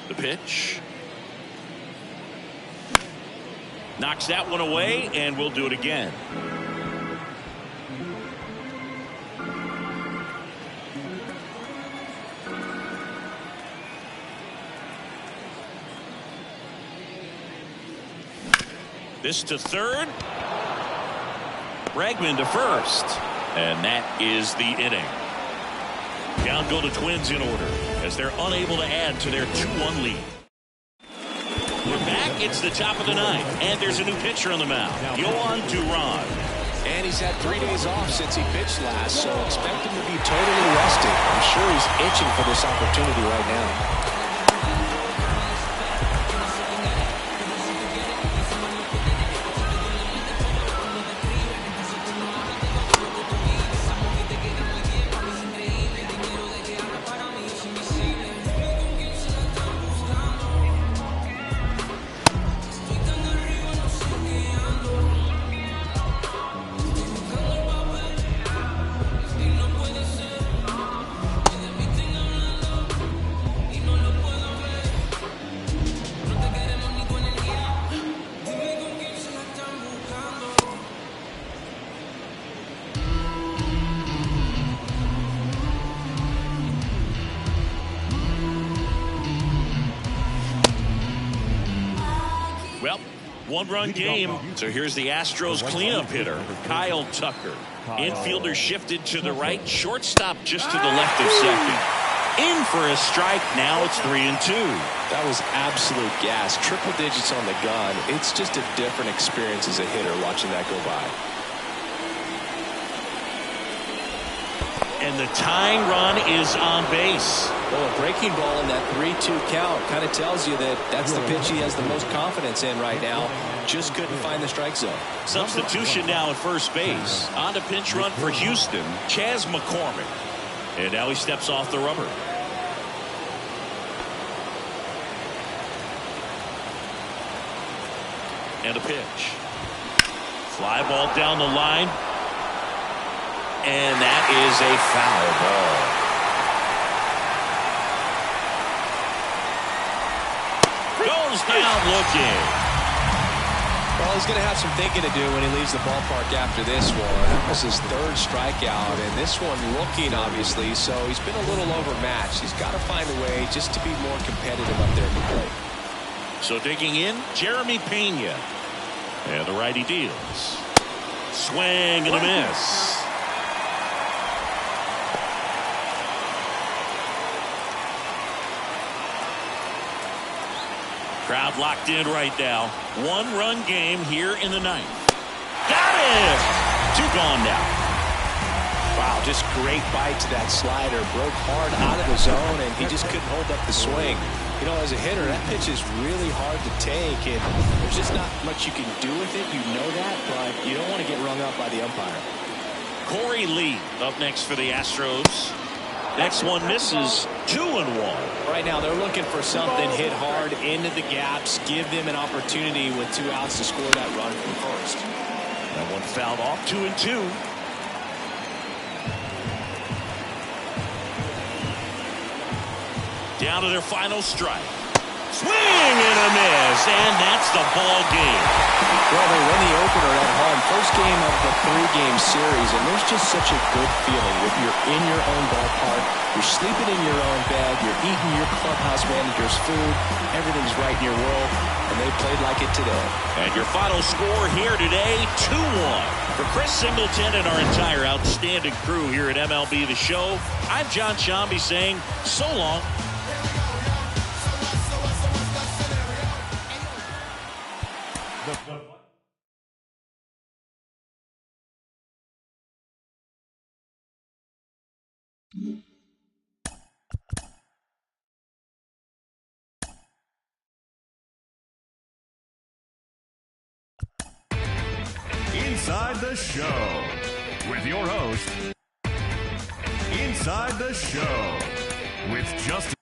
The pitch. Knocks that one away, and we'll do it again. This to third. Bregman to first. And that is the inning. Down go the Twins in order as they're unable to add to their 2-1 lead. We're back. It's the top of the ninth. And there's a new pitcher on the mound. Yohan Duran. And he's had 3 days off since he pitched last, so expect him to be totally rested. I'm sure he's itching for this opportunity right now. Well, one-run game. So here's the Astros cleanup hitter, Kyle Tucker. Infielder shifted to the right. Shortstop just to the left of second. In for a strike. Now it's 3-2. That was absolute gas. Triple digits on the gun. It's just a different experience as a hitter watching that go by. And the tying run is on base. Well, a breaking ball in that 3-2 count kind of tells you that that's the pitch he has the most confidence in right now. Just couldn't find the strike zone. Substitution now at first base. On the pinch run for Houston, Chas McCormick. And now he steps off the rubber. And a pitch. Fly ball down the line. And that is a foul ball. Goes down looking. Well, he's going to have some thinking to do when he leaves the ballpark after this one. That was his third strikeout, and this one looking, obviously, so he's been a little overmatched. He's got to find a way just to be more competitive up there at the plate. So digging in, Jeremy Pena. And the righty deals. Swing and a miss. Crowd locked in right now. One-run game here in the ninth. Got it! Two gone now. Wow, just great bite to that slider. Broke hard out of the zone, and he just couldn't hold up the swing. You know, as a hitter, that pitch is really hard to take, and there's just not much you can do with it. You know that, but you don't want to get rung up by the umpire. Corey Lee up next for the Astros. Next one misses. 2-1. Right now they're looking for something, hit hard into the gaps, give them an opportunity with 2 outs to score that run from first. That one fouled off. 2-2. Down to their final strike. Swing and a miss, and that's the ball game. Well, they win the opener at home. First game of the 3-game series, and there's just such a good feeling when you're in your own ballpark, you're sleeping in your own bed, you're eating your clubhouse manager's food, everything's right in your world, and they played like it today. And your final score here today, 2-1. For Chris Singleton and our entire outstanding crew here at MLB The Show, I'm John Shambi saying so long. Inside the Show with your host, Inside the Show with Justin.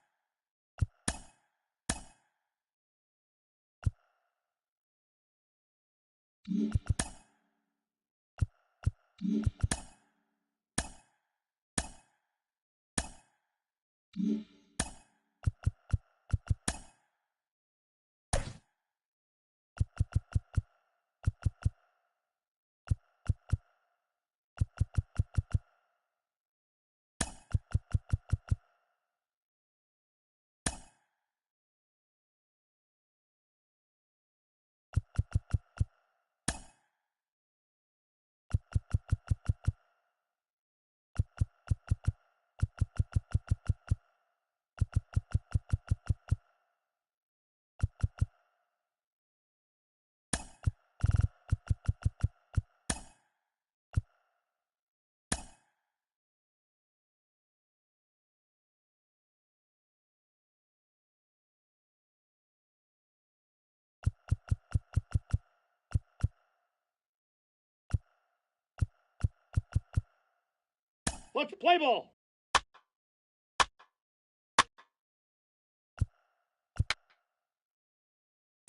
Let's play ball.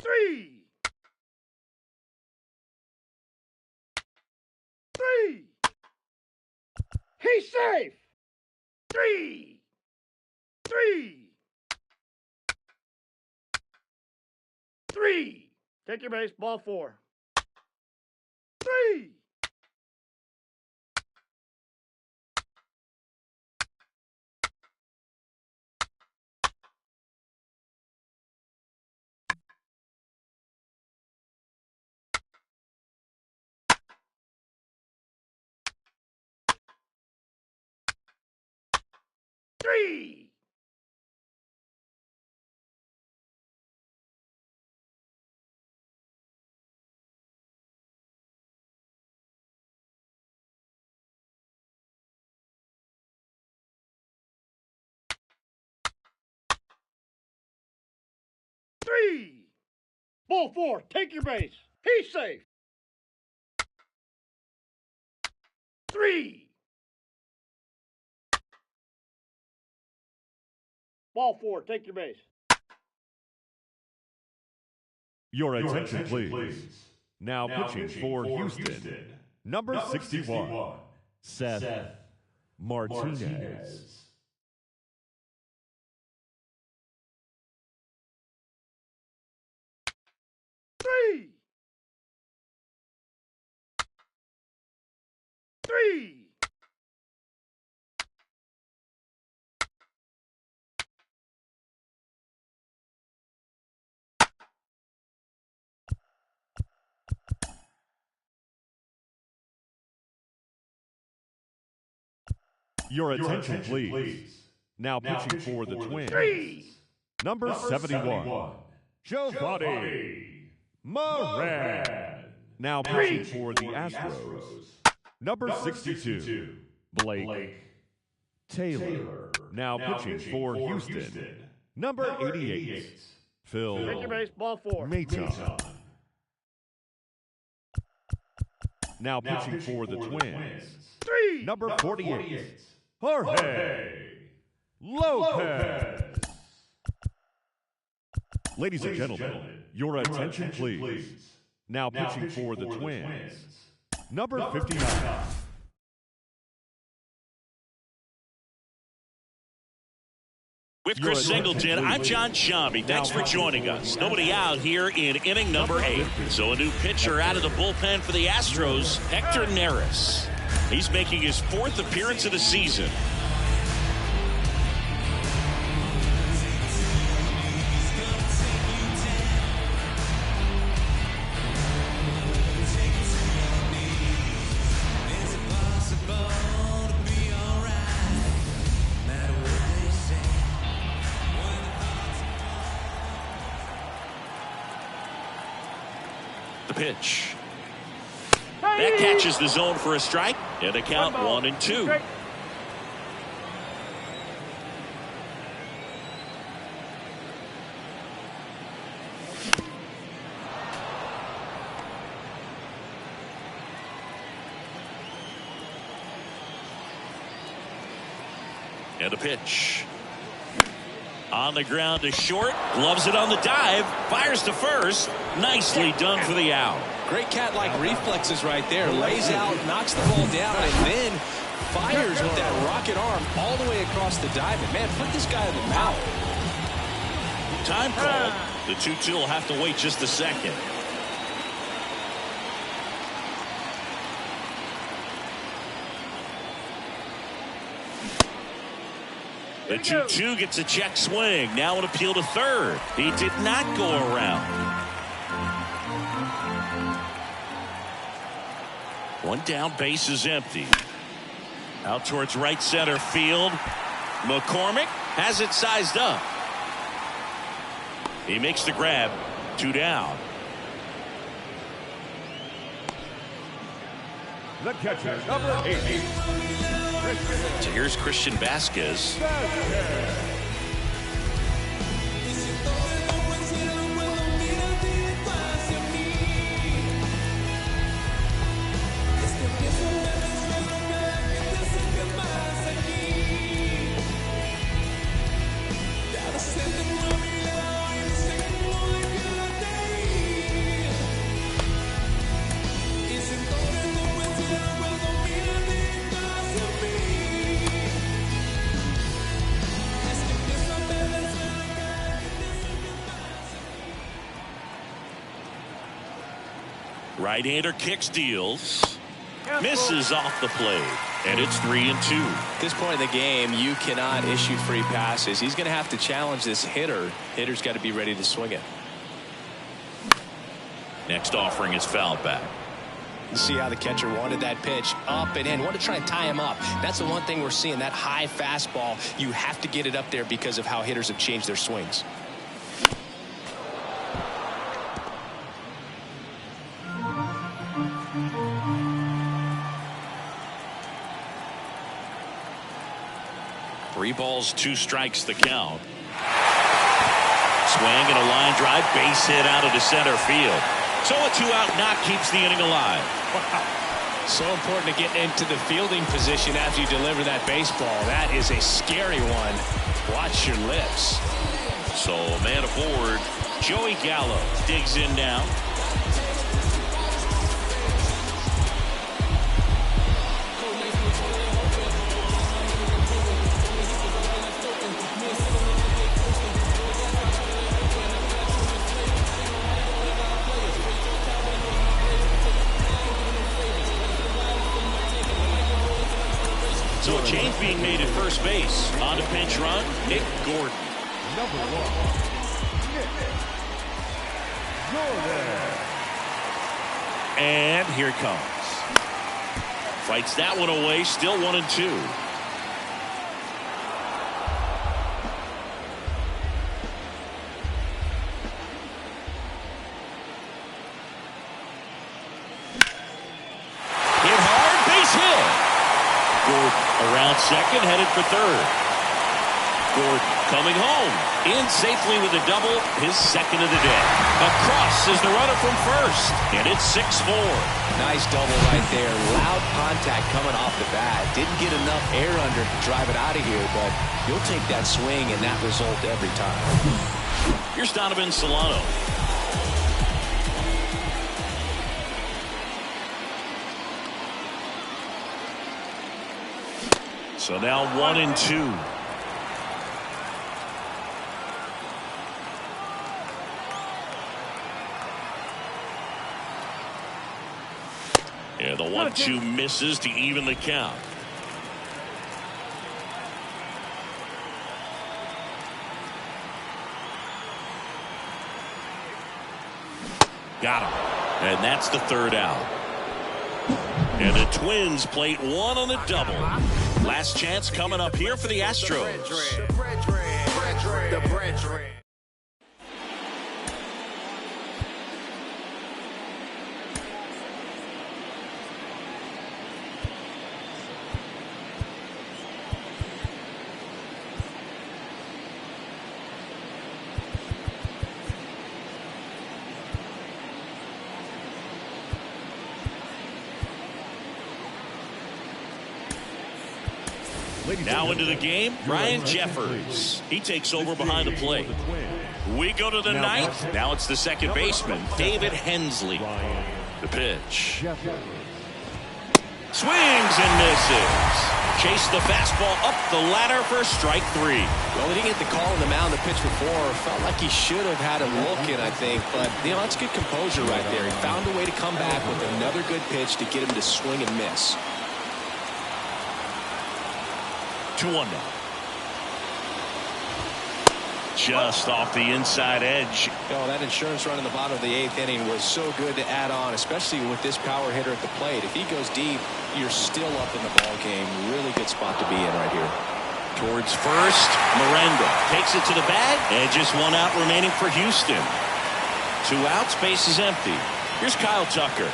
Three. He's safe. Three. Take your base, ball 4. 3. Ball 4, take your base. He's safe. 3. Ball 4, take your base. Your attention, please. Now pitching for Houston, number 61, Seth Martinez. 3. Your attention, please. Now pitching for the Twins, number 71, Giovanni Moran. Now pitching for the Astros, number 62, Blake Taylor. Now pitching for Houston, number 88, Phil Take your base, ball 4. Maton. Now pitching for the Twins, number 48, Jorge Lopez. Ladies and gentlemen, your attention, please. Now pitching for the Twins, number 59. With Chris Singleton, I'm John Shambi. Thanks for joining us. Nobody out here in inning number 8. So a new pitcher out of the bullpen for the Astros, Hector Neris. He's making his 4th appearance of the season. The pitch. That catches the zone for a strike, and the count 1-2. And a pitch. On the ground to short. Gloves it on the dive. Fires to first. Nicely done for the out. Great cat-like reflexes right there. Lays out, knocks the ball down, and then fires with that rocket arm all the way across the diamond. Man, put this guy in the mouth. Time called. The 2-2 will have to wait just a second. The 2-2 gets a check swing. Now an appeal to third. He did not go around. One down, base is empty. Out towards right center field. McCormick has it sized up. He makes the grab. 2 down. The catcher, number 80. So here's Christian Vasquez. Right-hander kicks, deals, misses off the plate, and it's 3-2. At this point in the game, you cannot issue free passes. He's going to have to challenge this hitter. Hitter's got to be ready to swing it. Next offering is fouled back. You see how the catcher wanted that pitch up and in. Want to try and tie him up. That's the one thing we're seeing, that high fastball. You have to get it up there because of how hitters have changed their swings. Three balls, 2 strikes, the count. Swing and a line drive, base hit out into center field. So a 2-out knock keeps the inning alive. So important to get into the fielding position after you deliver that baseball. That is a scary one. Watch your lips. So a man aboard. Joey Gallo digs in now. So a change being made at first base. On to pinch run, Nick Gordon. Number 1, Nick Gordon. And here it comes. Fights that one away, still 1-2. Hit hard, base hit. Gordon around second, headed for third. Gordon coming home, in safely with a double, his second of the day. Across is the runner from first, and it's 6-4. Nice double right there. Loud contact coming off the bat. Didn't get enough air under to drive it out of here, but you'll take that swing and that result every time. Here's Donovan Solano. So now 1-2. Yeah, the 1-2 misses to even the count. Got him. And that's the third out. And the Twins plate one on the double. Last chance coming up here for the Astros. Now into the game, Ryan Jeffers. He takes over behind the plate. We go to the ninth. Now it's the second baseman, David Hensley. The pitch. Swings and misses. Chase the fastball up the ladder for strike three. Well, he didn't get the call on the mound the pitch before. Felt like he should have had a look in, I think. But, that's good composure right there. He found a way to come back with another good pitch to get him to swing and miss. 2-1 now. Just off the inside edge. That insurance run in the bottom of the 8th inning was so good to add on, especially with this power hitter at the plate. If he goes deep, you're still up in the ball game. Really good spot to be in right here. Towards first, Miranda takes it to the bag, and just one out remaining for Houston. 2 outs, base is empty. Here's Kyle Tucker.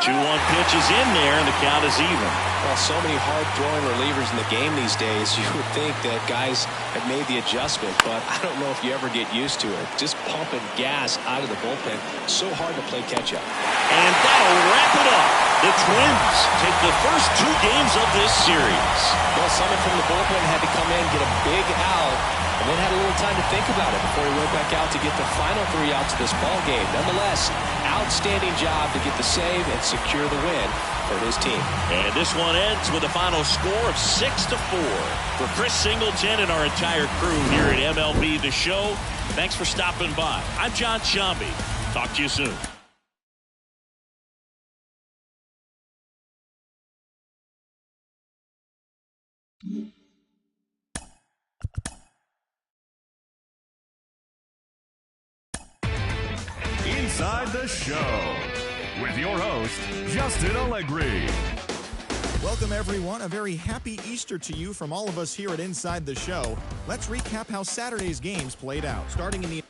2-1 pitch is in there, and the count is even. Well, so many hard-throwing relievers in the game these days, you would think that guys have made the adjustment, but I don't know if you ever get used to it. Just pumping gas out of the bullpen. So hard to play catch-up. And that'll wrap it up. The Twins take the first 2 games of this series. Well, someone from the bullpen had to come in, get a big out, and then had a little time to think about it before he went back out to get the final 3 outs of this ball game. Nonetheless, outstanding job to get the save and secure the win for his team. And this one ends with a final score of 6-4. For Chris Singleton and our entire crew here at MLB The Show, thanks for stopping by. I'm John Shambi. Talk to you soon. Inside the Show with your host, Justin Allegri. Welcome, everyone. A very happy Easter to you from all of us here at Inside the Show. Let's recap how Saturday's games played out. Starting in the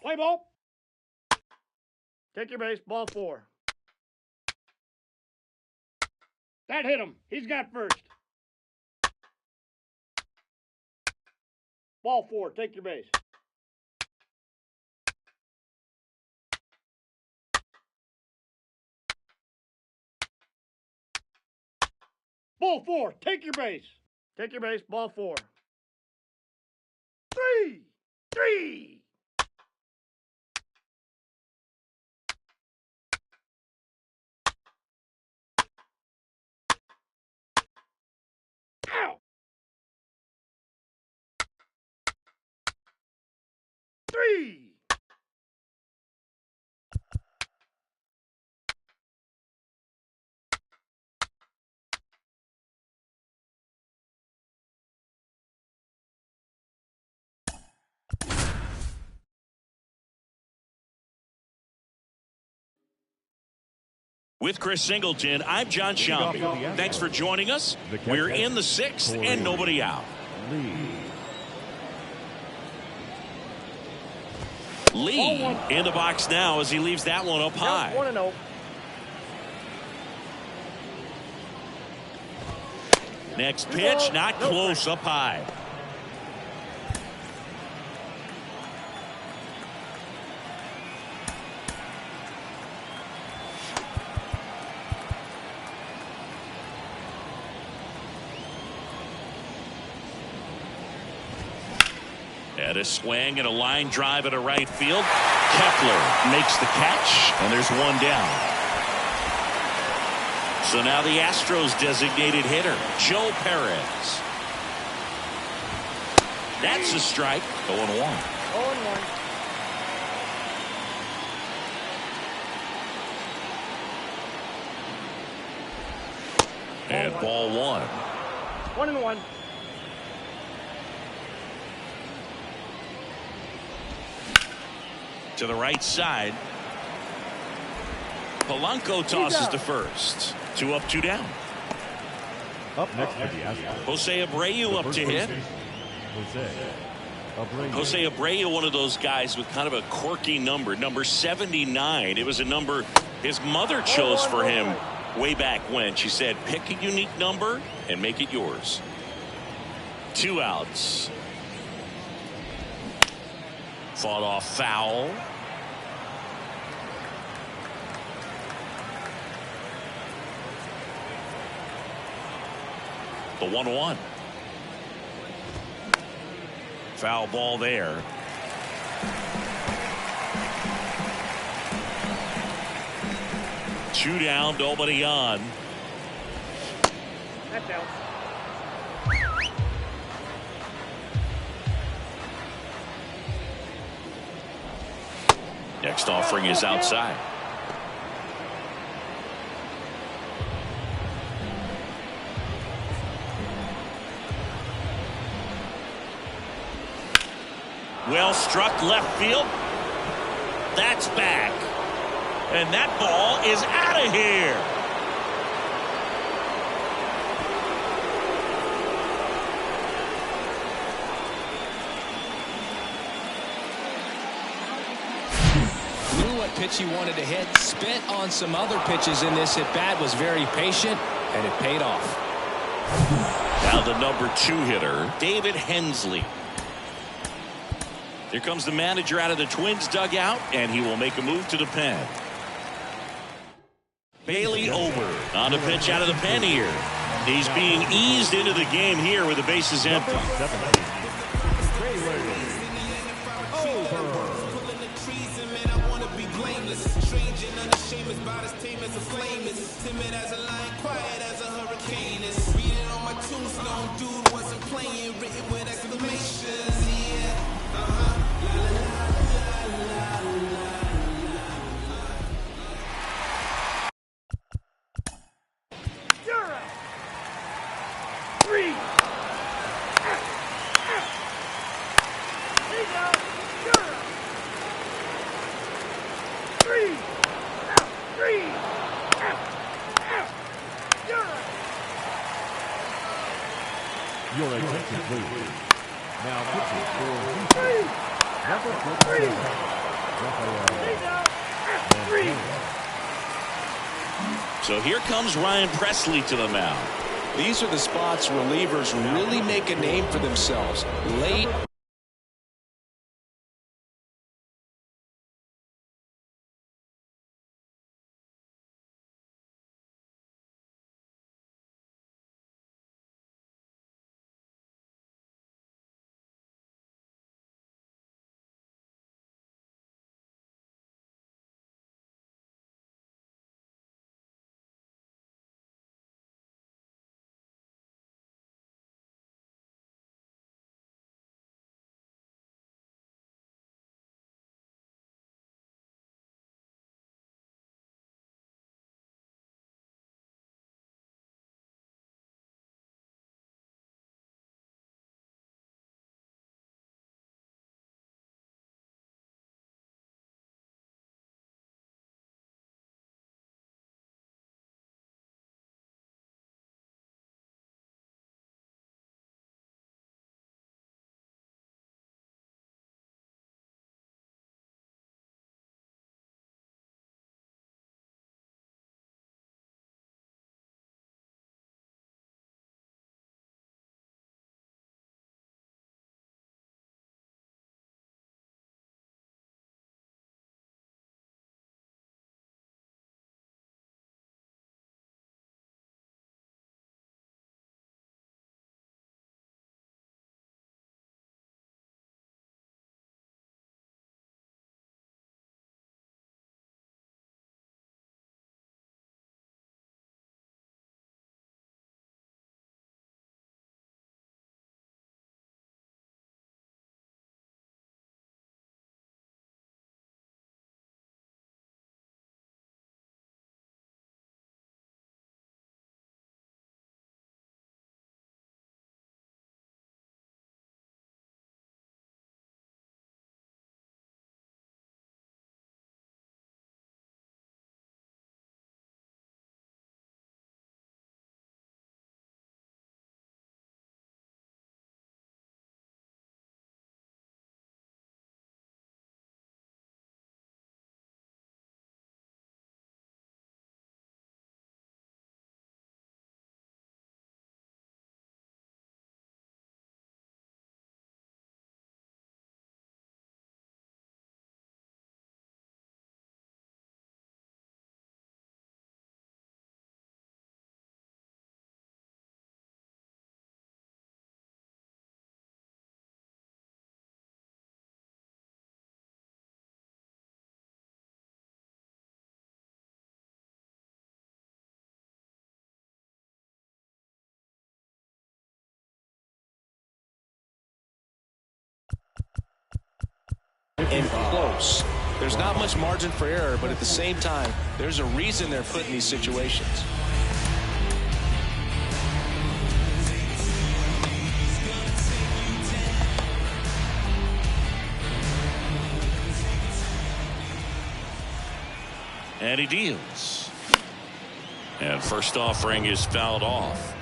Play ball. Take your base. Ball 4. That hit him. He's got first. Ball 4, take your base. Ball 4, take your base. Take your base, ball 4. 3! 3! Ow! 3! With Chris Singleton, I'm John Shampi. Thanks for joining us. We're in the 6th and nobody out. Lee in the box now as he leaves that one up high. 1-0. Next pitch, not close, up high. And a swing and a line drive at a right field. Kepler makes the catch, and there's one down. So now the Astros designated hitter, Joe Perez. That's a strike. 0-1. 0-1. And ball 1. 1-1. To the right side. Polanco tosses to first. 2 up, 2 down. Up next for the Astros. Jose Abreu up to hit. Jose Abreu, one of those guys with kind of a quirky number 79. It was a number his mother chose for him way back when. She said, pick a unique number and make it yours. 2 outs. Fought off foul. The 1-1. Foul ball there. Two down, nobody on. That's out. Next offering is outside. Well struck left field. That's back. And that ball is out of here. Knew what pitch he wanted to hit. Spent on some other pitches in this at-bat. Was very patient, and it paid off. Now the number 2 hitter, David Hensley. Here comes the manager out of the Twins dugout, and he will make a move to the pen. Bailey Ober on the pitch out of the pen here. He's being eased into the game here with the bases empty. Your attention, please. Now pitching for Houston, number 47, Rafael. So here comes Ryan Presley to the mound. These are the spots relievers really make a name for themselves. Late and close. There's not much margin for error, but at the same time, there's a reason they're put in these situations. And he deals. And first offering is fouled off.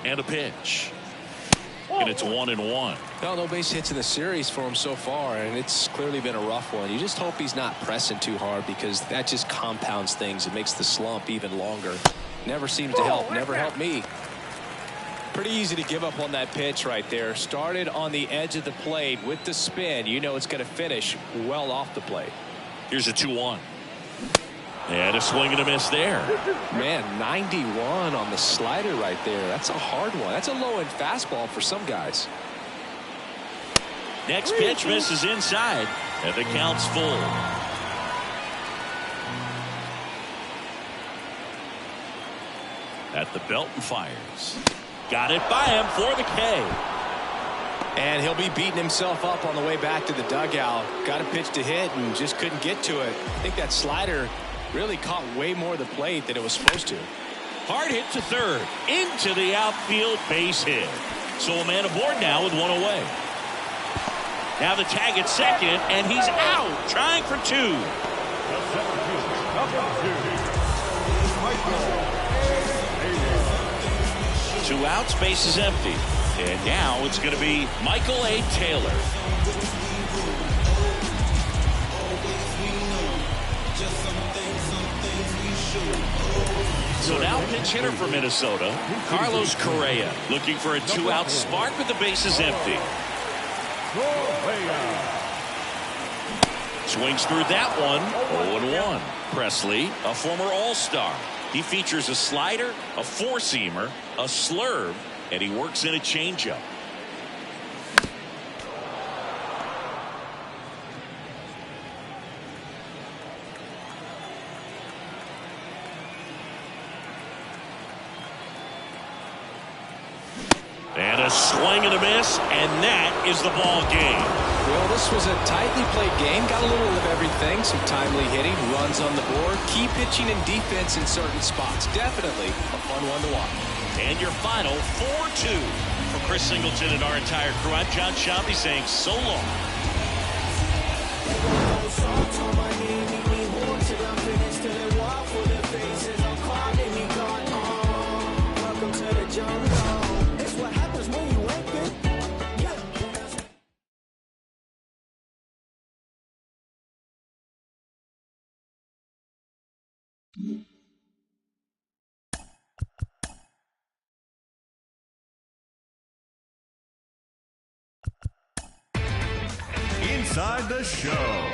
And a pitch. And it's 1-1. Well, no base hits in the series for him so far, and it's clearly been a rough one. You just hope he's not pressing too hard, because that just compounds things. It makes the slump even longer. Never seems to help. Never helped me. Pretty easy to give up on that pitch right there. Started on the edge of the plate with the spin. You know it's going to finish well off the plate. Here's a 2-1. And a swing and a miss there. Man, 91 on the slider right there. That's a hard one. That's a low-end fastball for some guys. Next pitch misses inside, and the count's full. At the belt and fires. Got it by him for the K. And he'll be beating himself up on the way back to the dugout. Got a pitch to hit and just couldn't get to it. I think that slider really caught way more of the plate than it was supposed to. Hard hit to third. Into the outfield, base hit. So a man aboard now with one away. Now the tag at second, and he's out. Trying for two. Two outs, base is empty. And now it's going to be Michael A. Taylor. So now pitch hitter for Minnesota, Carlos Correa, looking for a two-out spark with the bases empty. Swings through that one. 0-1. Presley, a former All-Star. He features a slider, a four-seamer, a slurve, and he works in a changeup. And a swing and a miss, and that is the ball game. Well, this was a tightly played game. Got a little of everything. Some timely hitting, runs on the board, key pitching and defense in certain spots. Definitely a fun one to watch. And your final 4-2 for Chris Singleton and our entire crew. I'm John Shambi saying so long. Inside the Show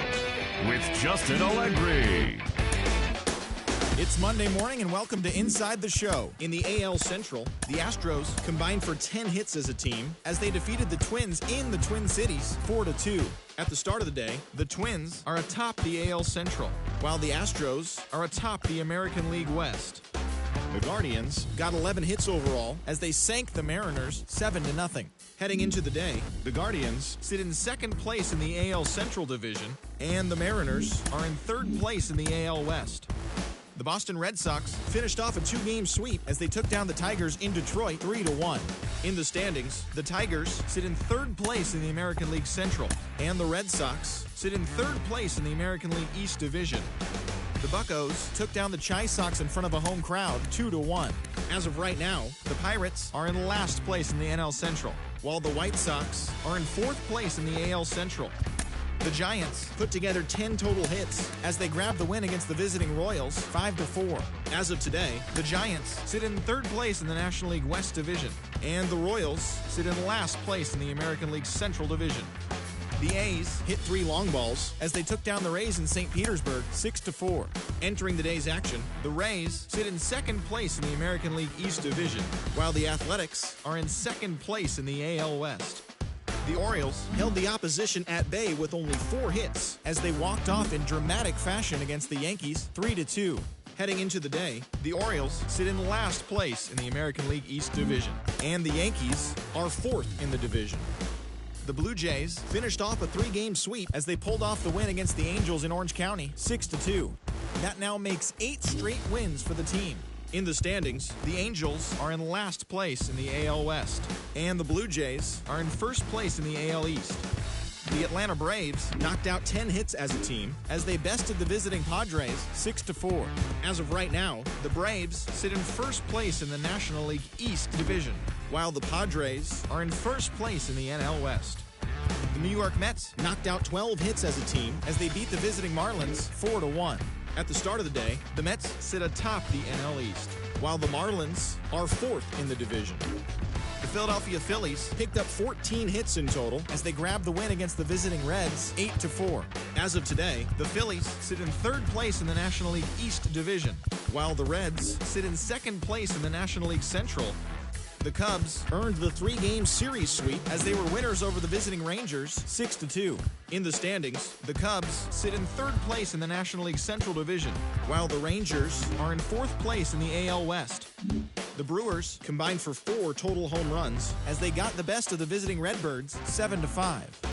with Justin Allegri. It's Monday morning and welcome to Inside the Show. In the AL Central, the Astros combined for 10 hits as a team as they defeated the Twins in the Twin Cities 4-2. At the start of the day, the Twins are atop the AL Central, while the Astros are atop the American League West. The Guardians got 11 hits overall as they sank the Mariners 7-0. Heading into the day, the Guardians sit in second place in the AL Central Division, and the Mariners are in third place in the AL West. The Boston Red Sox finished off a two-game sweep as they took down the Tigers in Detroit 3-1. In the standings, the Tigers sit in third place in the American League Central, and the Red Sox sit in third place in the American League East Division. The Buccos took down the Chi Sox in front of a home crowd 2-1. As of right now, the Pirates are in last place in the NL Central, while the White Sox are in fourth place in the AL Central. The Giants put together 10 total hits as they grabbed the win against the visiting Royals 5-4. As of today, the Giants sit in third place in the National League West Division, and the Royals sit in last place in the American League Central Division. The A's hit 3 long balls as they took down the Rays in St. Petersburg 6-4. Entering the day's action, the Rays sit in second place in the American League East Division, while the Athletics are in second place in the AL West. The Orioles held the opposition at bay with only 4 hits as they walked off in dramatic fashion against the Yankees 3-2. Heading into the day, the Orioles sit in last place in the American League East Division, and the Yankees are 4th in the division. The Blue Jays finished off a 3-game sweep as they pulled off the win against the Angels in Orange County, 6-2. That now makes 8 straight wins for the team. In the standings, the Angels are in last place in the AL West, and the Blue Jays are in first place in the AL East. The Atlanta Braves knocked out 10 hits as a team as they bested the visiting Padres 6-4. As of right now, the Braves sit in first place in the National League East Division, while the Padres are in first place in the NL West. The New York Mets knocked out 12 hits as a team as they beat the visiting Marlins 4-1. At the start of the day, the Mets sit atop the NL East, while the Marlins are 4th in the division. The Philadelphia Phillies picked up 14 hits in total as they grabbed the win against the visiting Reds 8-4. As of today, the Phillies sit in 3rd place in the National League East Division, while the Reds sit in 2nd place in the National League Central. The Cubs earned the 3-game series sweep as they were winners over the visiting Rangers 6-2. In the standings, the Cubs sit in 3rd place in the National League Central Division, while the Rangers are in 4th place in the AL West. The Brewers combined for 4 total home runs as they got the best of the visiting Redbirds 7-5.